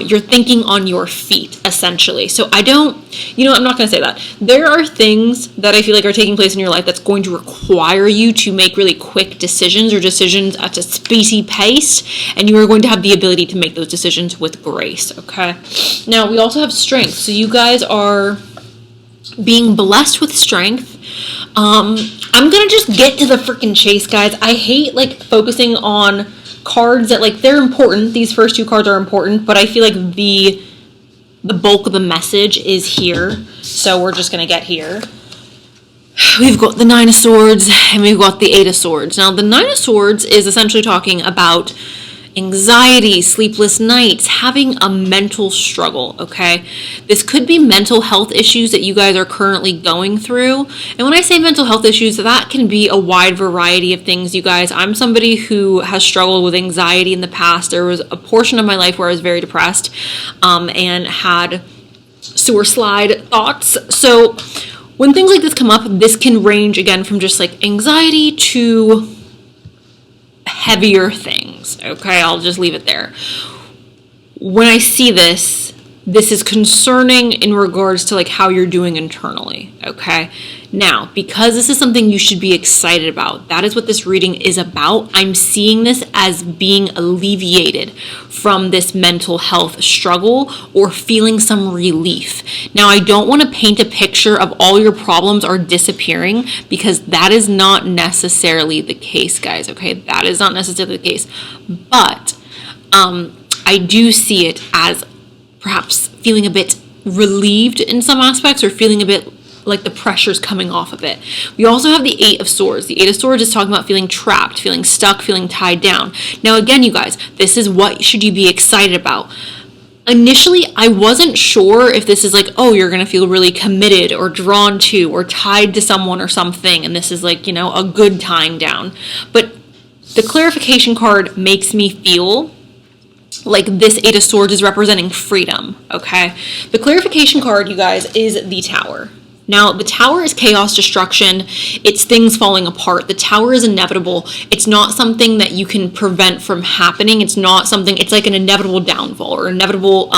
You're thinking on your feet, essentially. So I'm not going to say that. There are things that I feel like are taking place in your life that's going to require you to make really quick decisions or decisions at a speedy pace, and you are going to have the ability to make those decisions with grace, okay? Now, we also have strength. So you guys are being blessed with strength. I'm gonna just get to the freaking chase, guys. I hate like focusing on cards that like they're important. These first 2 cards are important, but I feel like the bulk of the message is here. So we're just gonna get here. We've got the 9 of Swords and we've got the 8 of Swords. Now the 9 of Swords is essentially talking about anxiety, sleepless nights, having a mental struggle, okay? This could be mental health issues that you guys are currently going through. And when I say mental health issues, that can be a wide variety of things, you guys. I'm somebody who has struggled with anxiety in the past. There was a portion of my life where I was very depressed and had suicide thoughts. So when things like this come up, this can range again from just like anxiety to heavier things, okay? I'll just leave it there. When I see this is concerning in regards to like how you're doing internally, okay? Now, because this is something you should be excited about, that is what this reading is about. I'm seeing this as being alleviated from this mental health struggle or feeling some relief. Now, I don't want to paint a picture of all your problems are disappearing because that is not necessarily the case, guys, okay? That is not necessarily the case. But I do see it as perhaps feeling a bit relieved in some aspects or feeling a bit like the pressure's coming off of it. We also have the 8 of Swords. The 8 of Swords is talking about feeling trapped, feeling stuck, feeling tied down. Now, again, you guys, this is what should you be excited about. Initially, I wasn't sure if this is like, oh, you're going to feel really committed or drawn to or tied to someone or something, and this is like, you know, a good tying down. But the clarification card makes me feel like this 8 of Swords is representing freedom, okay? The clarification card, you guys, is the Tower. Now, the Tower is chaos, destruction. It's things falling apart. The Tower is inevitable. It's not something that you can prevent from happening. It's not something, it's like an inevitable downfall or inevitable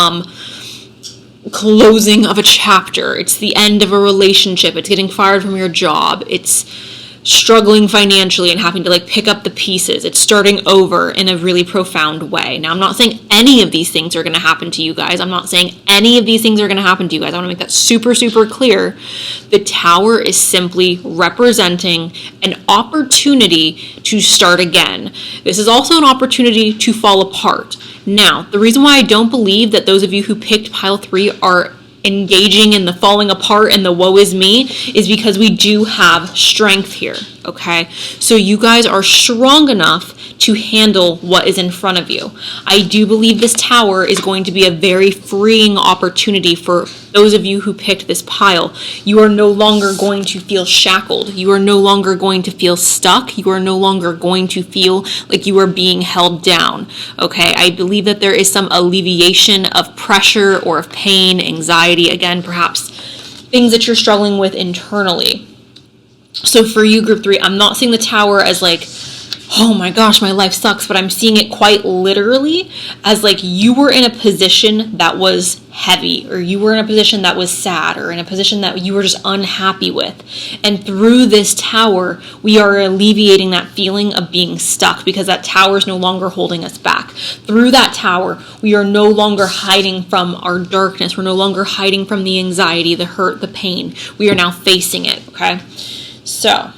closing of a chapter. It's the end of a relationship. It's getting fired from your job. It's struggling financially and having to like pick up the pieces. It's starting over in a really profound way. Now, I'm not saying any of these things are going to happen to you guys. I'm not saying any of these things are going to happen to you guys. I want to make that super, super clear. The Tower is simply representing an opportunity to start again. This is also an opportunity to fall apart. Now, the reason why I don't believe that those of you who picked pile 3 are engaging in the falling apart and the woe is me is because we do have strength here, okay? So you guys are strong enough to handle what is in front of you. I do believe this tower is going to be a very freeing opportunity for those of you who picked this pile. You are no longer going to feel shackled. You are no longer going to feel stuck. You are no longer going to feel like you are being held down, okay? I believe that there is some alleviation of pressure or of pain, anxiety, again, perhaps things that you're struggling with internally. So for you, group 3, I'm not seeing the tower as like, oh my gosh, my life sucks, but I'm seeing it quite literally as like you were in a position that was heavy, or you were in a position that was sad, or in a position that you were just unhappy with. And through this tower, we are alleviating that feeling of being stuck, because that tower is no longer holding us back. Through that tower, we are no longer hiding from our darkness. We're no longer hiding from the anxiety, the hurt, the pain. We are now facing it, okay? So,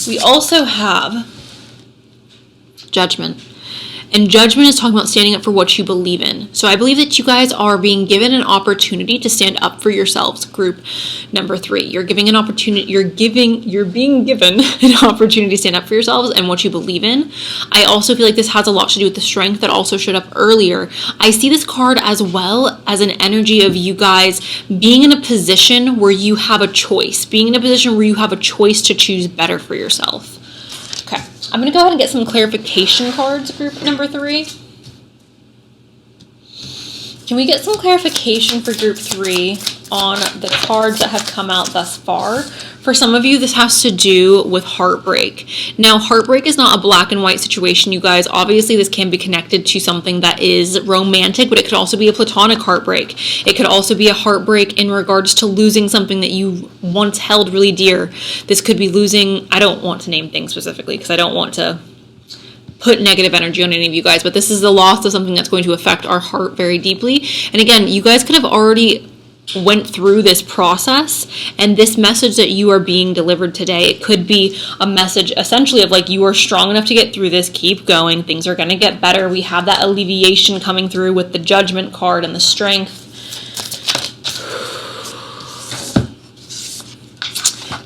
we also have Judgment. And Judgment is talking about standing up for what you believe in. So I believe that you guys are being given an opportunity to stand up for yourselves, group number 3. You're being given an opportunity to stand up for yourselves and what you believe in. I also feel like this has a lot to do with the strength that also showed up earlier. I see this card as well as an energy of you guys being in a position where you have a choice, being in a position where you have a choice to choose better for yourself. Okay. I'm going to go ahead and get some clarification cards, group number 3. Can we get some clarification for group 3 on the cards that have come out thus far? For some of you, this has to do with heartbreak. Now, heartbreak is not a black and white situation, you guys. Obviously, this can be connected to something that is romantic, but it could also be a platonic heartbreak. It could also be a heartbreak in regards to losing something that you once held really dear. This could be losing, I don't want to name things specifically because I don't want to put negative energy on any of you guys, but this is the loss of something that's going to affect our heart very deeply. And again, you guys could have already went through this process, and this message that you are being delivered today, it could be a message essentially of like, you are strong enough to get through this, keep going, things are going to get better. We have that alleviation coming through with the Judgment card and the strength.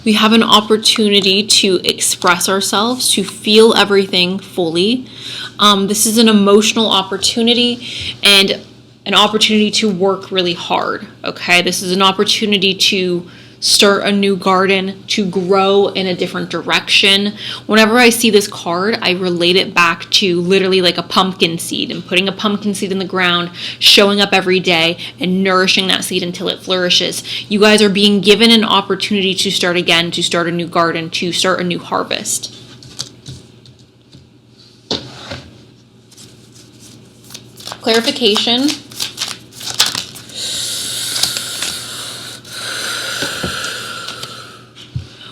We have an opportunity to express ourselves, to feel everything fully. This is an emotional opportunity and an opportunity to work really hard, okay? This is an opportunity to start a new garden, to grow in a different direction. Whenever I see this card, I relate it back to literally like a pumpkin seed, and putting a pumpkin seed in the ground, showing up every day and nourishing that seed until it flourishes. You guys are being given an opportunity to start again, to start a new garden, to start a new harvest. Clarification.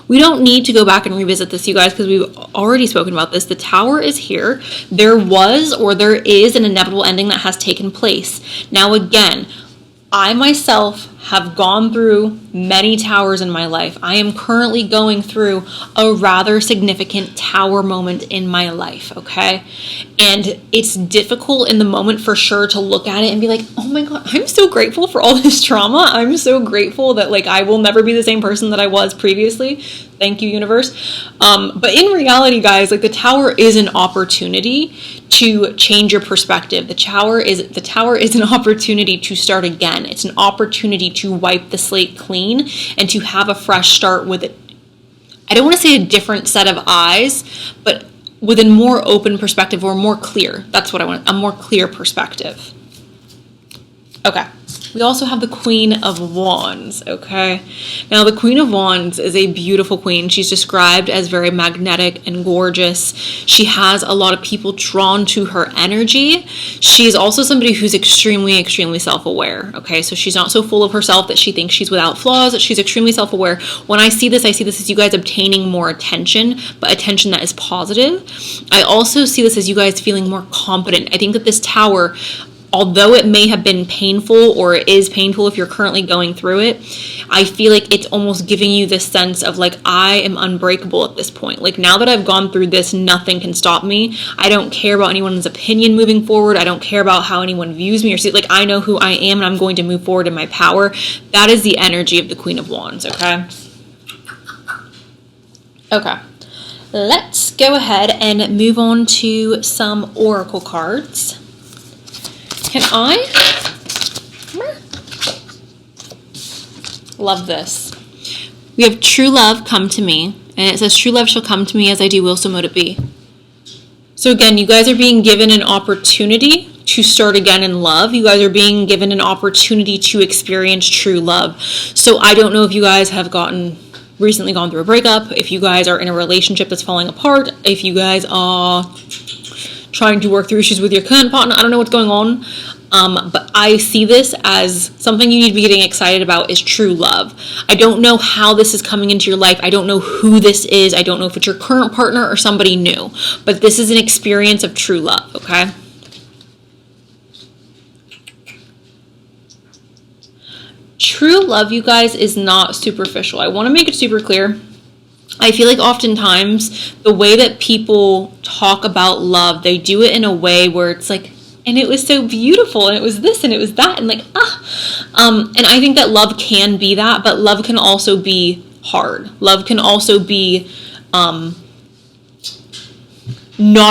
We don't need to go back and revisit this, you guys, because we've already spoken about this. The tower is here. There was, or there is, an inevitable ending that has taken place. Now, again, I myself have gone through many towers in my life. I am currently going through a rather significant tower moment in my life, okay? And it's difficult in the moment for sure to look at it and be like, oh my God, I'm so grateful for all this trauma. I'm so grateful that like I will never be the same person that I was previously. Thank you, universe. But in reality, guys, like the tower is an opportunity to change your perspective. The tower is an opportunity to start again. It's an opportunity to wipe the slate clean and to have a fresh start with it. I don't want to say a different set of eyes, but with a more open perspective, or more clear. That's what I want, a more clear perspective. Okay. We also have the Queen of Wands, okay? Now, the Queen of Wands is a beautiful queen. She's described as very magnetic and gorgeous. She has a lot of people drawn to her energy. She's also somebody who's extremely, extremely self-aware, okay? So she's not so full of herself that she thinks she's without flaws. She's extremely self-aware. When I see this as you guys obtaining more attention, but attention that is positive. I also see this as you guys feeling more confident. I think that this tower although it may have been painful, or it is painful if you're currently going through it, I feel like it's almost giving you this sense of like, I am unbreakable at this point. Like, now that I've gone through this, nothing can stop me. I don't care about anyone's opinion moving forward. I don't care about how anyone views me or sees. Like, I know who I am, and I'm going to move forward in my power. That is the energy of the Queen of Wands, okay? Okay. Let's go ahead and move on to some oracle cards. Can I? Love this. We have true love come to me, and it says true love shall come to me as I do will, so mote it be. So again, you guys are being given an opportunity to start again in love. You guys are being given an opportunity to experience true love. So I don't know if you guys have recently gone through a breakup, if you guys are in a relationship that's falling apart, if you guys are trying to work through issues with your current partner. I don't know what's going on, but I see this as something you need to be getting excited about is true love. I don't know how this is coming into your life. I don't know who this is. I don't know if it's your current partner or somebody new, but this is an experience of true love, okay? True love, you guys, is not superficial. I want to make it super clear. I feel like oftentimes the way that people talk about love, they do it in a way where it's like, and it was so beautiful, and it was this, and it was that, and like, and I think that love can be that, but love can also be hard. Love can also be not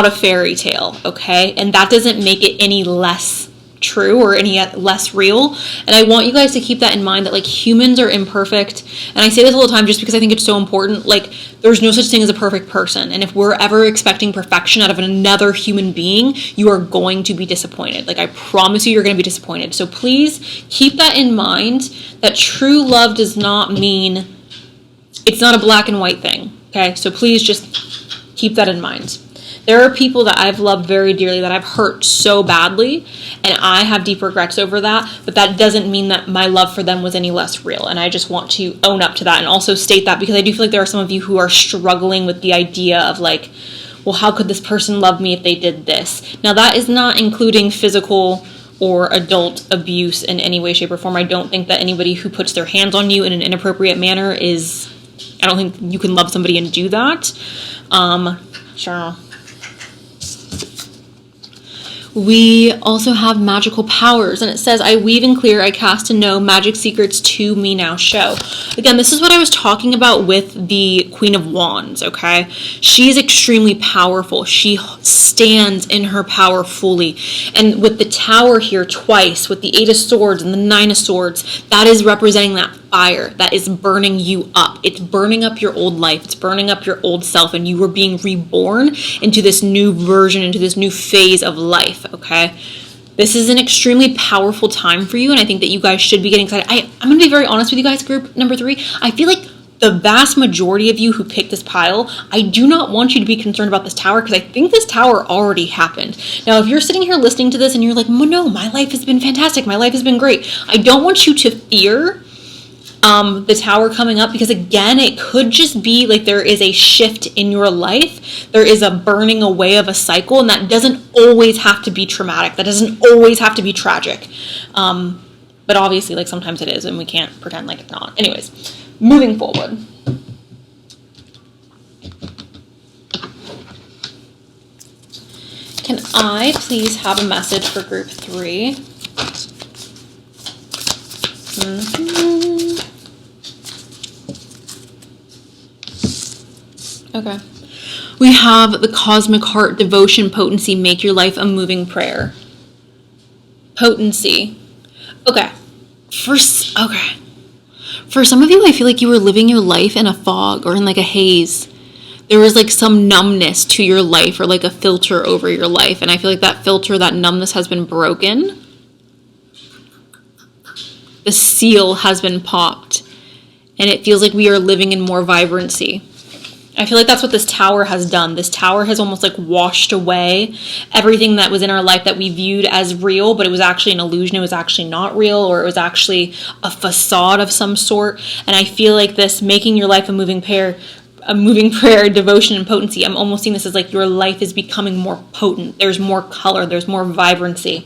a fairy tale, okay? And that doesn't make it any less true or any less real. And I want you guys to keep that in mind, that like humans are imperfect. And I say this all the time just because I think it's so important. Like, there's no such thing as a perfect person. And if we're ever expecting perfection out of another human being, you are going to be disappointed. Like, I promise you're going to be disappointed. So please keep that in mind, that true love does not mean, it's not a black and white thing. Okay. So please just keep that in mind. There are people that I've loved very dearly that I've hurt so badly, and I have deep regrets over that, but that doesn't mean that my love for them was any less real, and I just want to own up to that and also state that, because I do feel like there are some of you who are struggling with the idea of like, well, how could this person love me if they did this? Now, that is not including physical or adult abuse in any way, shape, or form. I don't think that anybody who puts their hands on you in an inappropriate manner is, I don't think you can love somebody and do that. Sure. We also have magical powers, and it says, I weave and clear, I cast and know, magic secrets to me now show. Again, this is what I was talking about with the Queen of Wands, okay? She's extremely powerful. She stands in her power fully. And with the Tower here twice, with the 8 of Swords and the 9 of Swords, that is representing that fire that is burning you up. It's burning up your old life. It's burning up your old self, and you are being reborn into this new version, into this new phase of life, okay? This is an extremely powerful time for you, and I think that you guys should be getting excited. I'm going to be very honest with you guys, group number 3. I feel like the vast majority of you who picked this pile, I do not want you to be concerned about this Tower, because I think this Tower already happened. Now, if you're sitting here listening to this and you're like, no, my life has been fantastic, my life has been great, I don't want you to fear the Tower coming up, because again, it could just be like there is a shift in your life. There is a burning away of a cycle, and that doesn't always have to be traumatic. That doesn't always have to be tragic. But obviously, like, sometimes it is, and we can't pretend like it's not. Anyways, moving forward. Can I please have a message for group 3? Okay. We have the Cosmic Heart, Devotion, Potency, Make Your Life a Moving Prayer. Potency. Okay. For some of you, I feel like you were living your life in a fog or in like a haze. There was like some numbness to your life, or like a filter over your life. And I feel like that filter, that numbness has been broken. The seal has been popped. And it feels like we are living in more vibrancy. I feel like that's what this Tower has done. This Tower has almost like washed away everything that was in our life that we viewed as real, but it was actually an illusion. It was actually not real, or it was actually a facade of some sort. And I feel like this making your life a moving prayer, devotion, and potency, I'm almost seeing this as like your life is becoming more potent. There's more color. There's more vibrancy.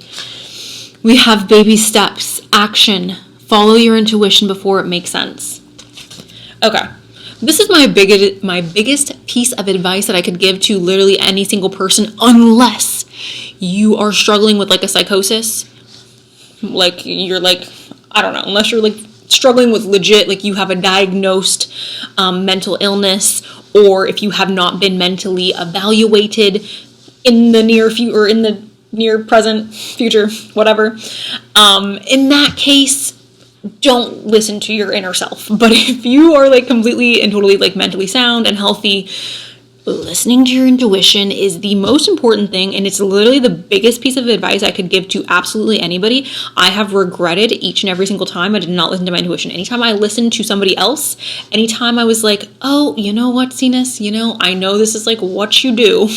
We have baby steps, action, follow your intuition before it makes sense. Okay, this is my biggest piece of advice that I could give to literally any single person, unless you are struggling with like a psychosis, like you're like, I don't know, unless you're like struggling with legit, like you have a diagnosed mental illness, or if you have not been mentally evaluated in the near future, or in the near present future, whatever. In that case, don't listen to your inner self. But if you are like completely and totally like mentally sound and healthy, listening to your intuition is the most important thing, and it's literally the biggest piece of advice I could give to absolutely anybody. I have regretted each and every single time I did not listen to my intuition. Anytime I listened to somebody else, anytime I was like, oh, you know what, Cenus, I know this is like what you do,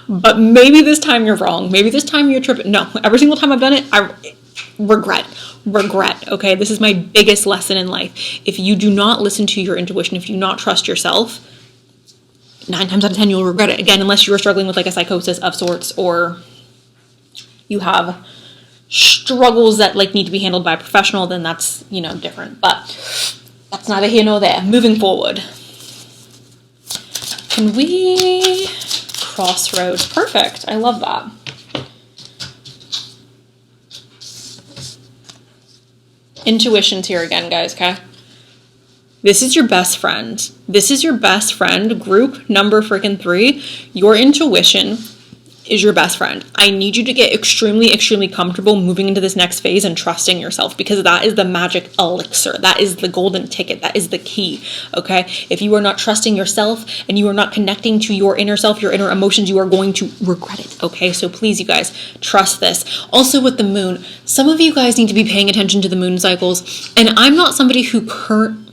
but maybe this time you're wrong. Maybe this time you're tripping. No, every single time I've done it, I regret. Okay, this is my biggest lesson in life. If you do not listen to your intuition, if you do not trust yourself, 9 times out of 10 you'll regret it. Again, unless you are struggling with like a psychosis of sorts, or you have struggles that like need to be handled by a professional, then that's different. But that's neither here nor there. Moving forward, can we crossroads? Perfect. I love that. Intuition's here again, guys, okay? This is your best friend. This is your best friend, group number freaking 3. Your intuition is your best friend. I need you to get extremely, extremely comfortable moving into this next phase and trusting yourself, because that is the magic elixir. That is the golden ticket. That is the key, okay? If you are not trusting yourself and you are not connecting to your inner self, your inner emotions, you are going to regret it, okay? So please, you guys, trust this. Also with the moon, some of you guys need to be paying attention to the moon cycles, and I'm not somebody who currently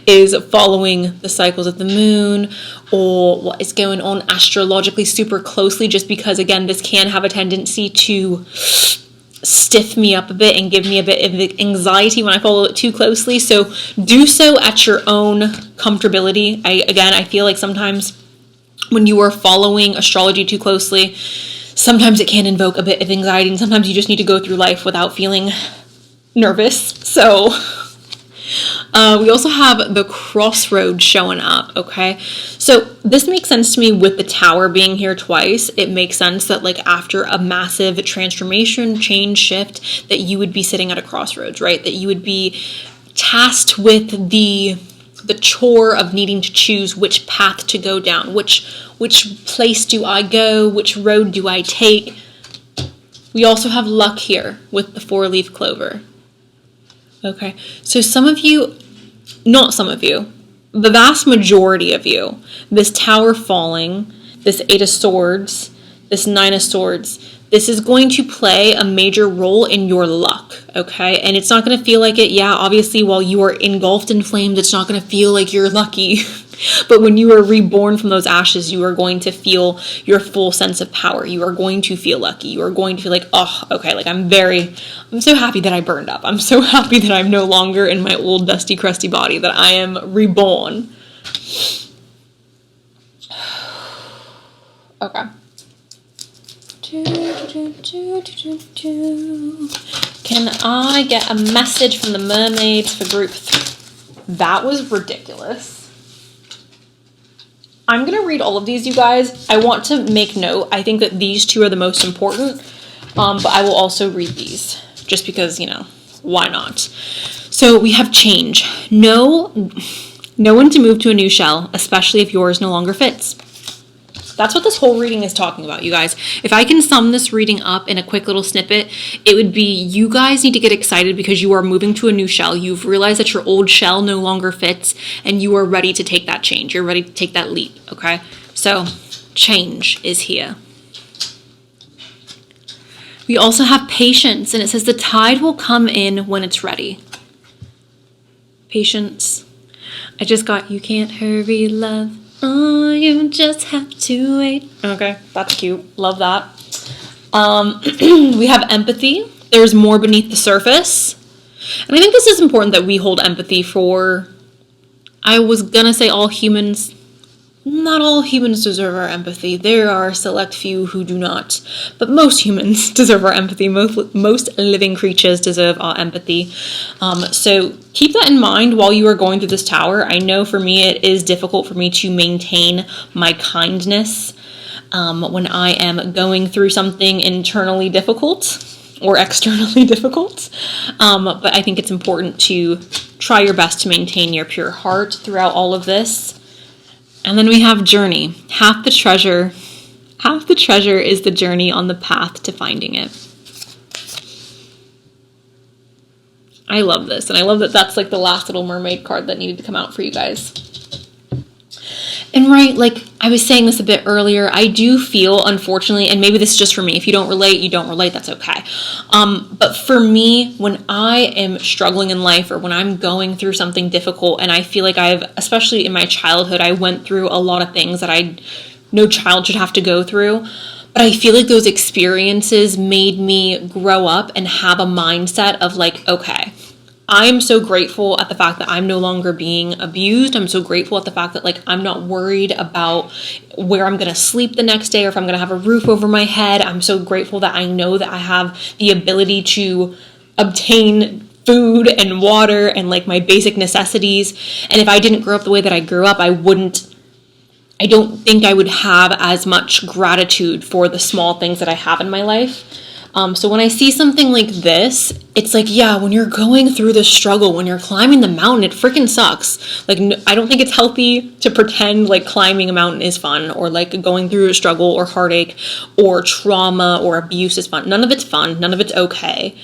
is following the cycles of the moon or what is going on astrologically super closely, just because, again, this can have a tendency to stiff me up a bit and give me a bit of anxiety when I follow it too closely. So do so at your own comfortability. I feel like sometimes when you are following astrology too closely, sometimes it can invoke a bit of anxiety, and sometimes you just need to go through life without feeling nervous. So we also have the crossroads showing up, okay? So this makes sense to me with the Tower being here twice. It makes sense that like after a massive transformation, change, shift, that you would be sitting at a crossroads, right? That you would be tasked with the chore of needing to choose which path to go down, which place do I go, which road do I take. We also have luck here with the 4-leaf clover. Okay, so some of you, not some of you, the vast majority of you, this Tower falling, this 8 of Swords, this 9 of Swords, this is going to play a major role in your luck, okay? And it's not going to feel like it. Yeah, obviously, while you are engulfed in flames, it's not going to feel like you're lucky. But when you are reborn from those ashes, you are going to feel your full sense of power. You are going to feel lucky. You are going to feel like, oh, okay, like I'm so happy that I burned up. I'm so happy that I'm no longer in my old dusty, crusty body, that I am reborn. Okay. Can I get a message from the mermaids for group 3? That was ridiculous. I'm going to read all of these, you guys. I want to make note. I think that these 2 are the most important, but I will also read these just because, why not? So we have change. Know when to move to a new shell, especially if yours no longer fits. That's what this whole reading is talking about, you guys. If I can sum this reading up in a quick little snippet, it would be you guys need to get excited because you are moving to a new shell. You've realized that your old shell no longer fits, and you are ready to take that change. You're ready to take that leap, okay? So change is here. We also have patience, and it says the tide will come in when it's ready. Patience. I just got you can't hurry love. Oh, you just have to wait. Okay, that's cute. Love that. We have empathy. There's more beneath the surface. And I think this is important that we hold empathy for, I was gonna say all humans, not all humans deserve our empathy. There are a select few who do not. But most humans deserve our empathy. Most living creatures deserve our empathy. So keep that in mind while you are going through this tower. I know for me it is difficult for me to maintain my kindness when I am going through something internally difficult or externally difficult. But I think it's important to try your best to maintain your pure heart throughout all of this. And then we have journey. Half the treasure is the journey on the path to finding it. I love this, and I love that that's like the last Little Mermaid card that needed to come out for you guys. And right, like I was saying this a bit earlier, I do feel, unfortunately, and maybe this is just for me, if you don't relate, you don't relate, that's okay. But for me, when I am struggling in life or when I'm going through something difficult, and I feel like especially in my childhood, I went through a lot of things that no child should have to go through. But I feel like those experiences made me grow up and have a mindset of like, okay, I'm so grateful at the fact that I'm no longer being abused. I'm so grateful at the fact that like I'm not worried about where I'm going to sleep the next day or if I'm going to have a roof over my head. I'm so grateful that I know that I have the ability to obtain food and water and like my basic necessities. And if I didn't grow up the way that I grew up, I don't think I would have as much gratitude for the small things that I have in my life. So when I see something like this, it's like, yeah, when you're going through the struggle, when you're climbing the mountain, it freaking sucks. Like, I don't think it's healthy to pretend like climbing a mountain is fun or like going through a struggle or heartache or trauma or abuse is fun. None of it's fun. None of it's okay.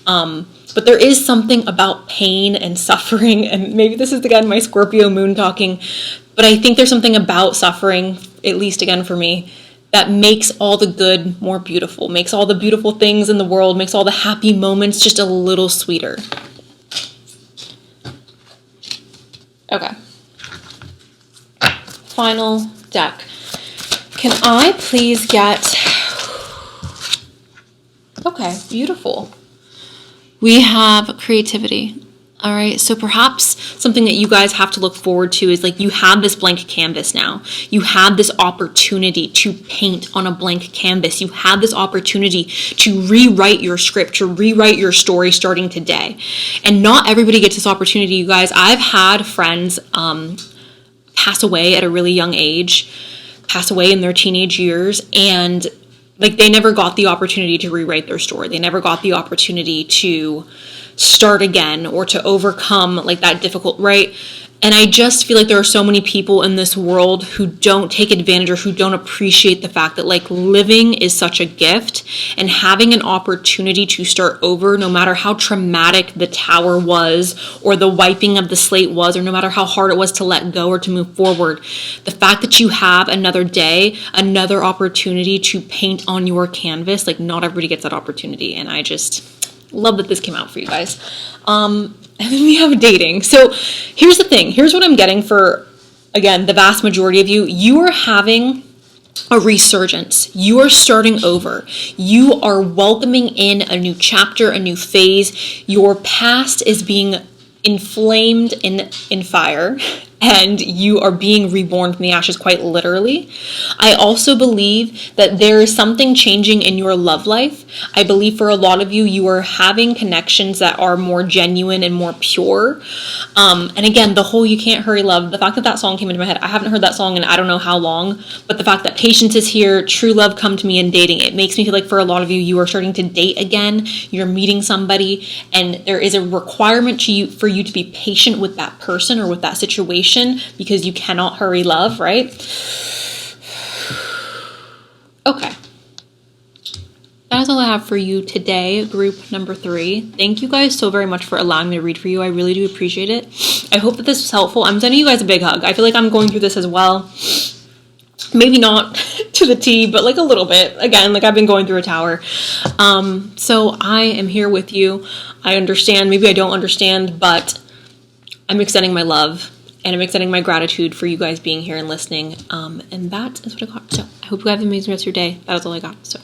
But there is something about pain and suffering, and maybe this is again my Scorpio moon talking, but I think there's something about suffering, at least again for me, that makes all the good more beautiful, makes all the beautiful things in the world, makes all the happy moments just a little sweeter. Okay. Final deck. Can I please get... Okay, beautiful. We have creativity. All right, so perhaps something that you guys have to look forward to is like you have this blank canvas now. You have this opportunity to paint on a blank canvas. You have this opportunity to rewrite your script, to rewrite your story starting today. And not everybody gets this opportunity, you guys. I've had friends pass away at a really young age, pass away in their teenage years, and like they never got the opportunity to rewrite their story. They never got the opportunity to start again or to overcome like that difficult, right? And I just feel like there are so many people in this world who don't take advantage or who don't appreciate the fact that like living is such a gift, and having an opportunity to start over, no matter how traumatic the tower was or the wiping of the slate was, or no matter how hard it was to let go or to move forward, the fact that you have another day, another opportunity to paint on your canvas, like not everybody gets that opportunity. And I just love that this came out for you guys. And then we have dating. So here's the thing. Here's what I'm getting for, again, the vast majority of you. You are having a resurgence. You are starting over. You are welcoming in a new chapter, a new phase. Your past is being inflamed in fire, and you are being reborn from the ashes, quite literally. I also believe that there is something changing in your love life. I believe for a lot of you, you are having connections that are more genuine and more pure. And again, the whole You Can't Hurry Love, the fact that that song came into my head, I haven't heard that song in I don't know how long, but the fact that patience is here, true love come to me, and dating, it makes me feel like for a lot of you, you are starting to date again, you're meeting somebody, and there is a requirement for you to be patient with that person or with that situation, because you cannot hurry love, right? Okay. That is all I have for you today, group number 3. Thank you guys so very much for allowing me to read for you. I really do appreciate it. I hope that this was helpful. I'm sending you guys a big hug. I feel like I'm going through this as well. Maybe not to the T, but like a little bit. Again, like I've been going through a tower. So I am here with you. I understand. Maybe I don't understand, but I'm extending my love. And I'm extending my gratitude for you guys being here and listening. And that is what I got. So I hope you have an amazing rest of your day. That is all I got. So.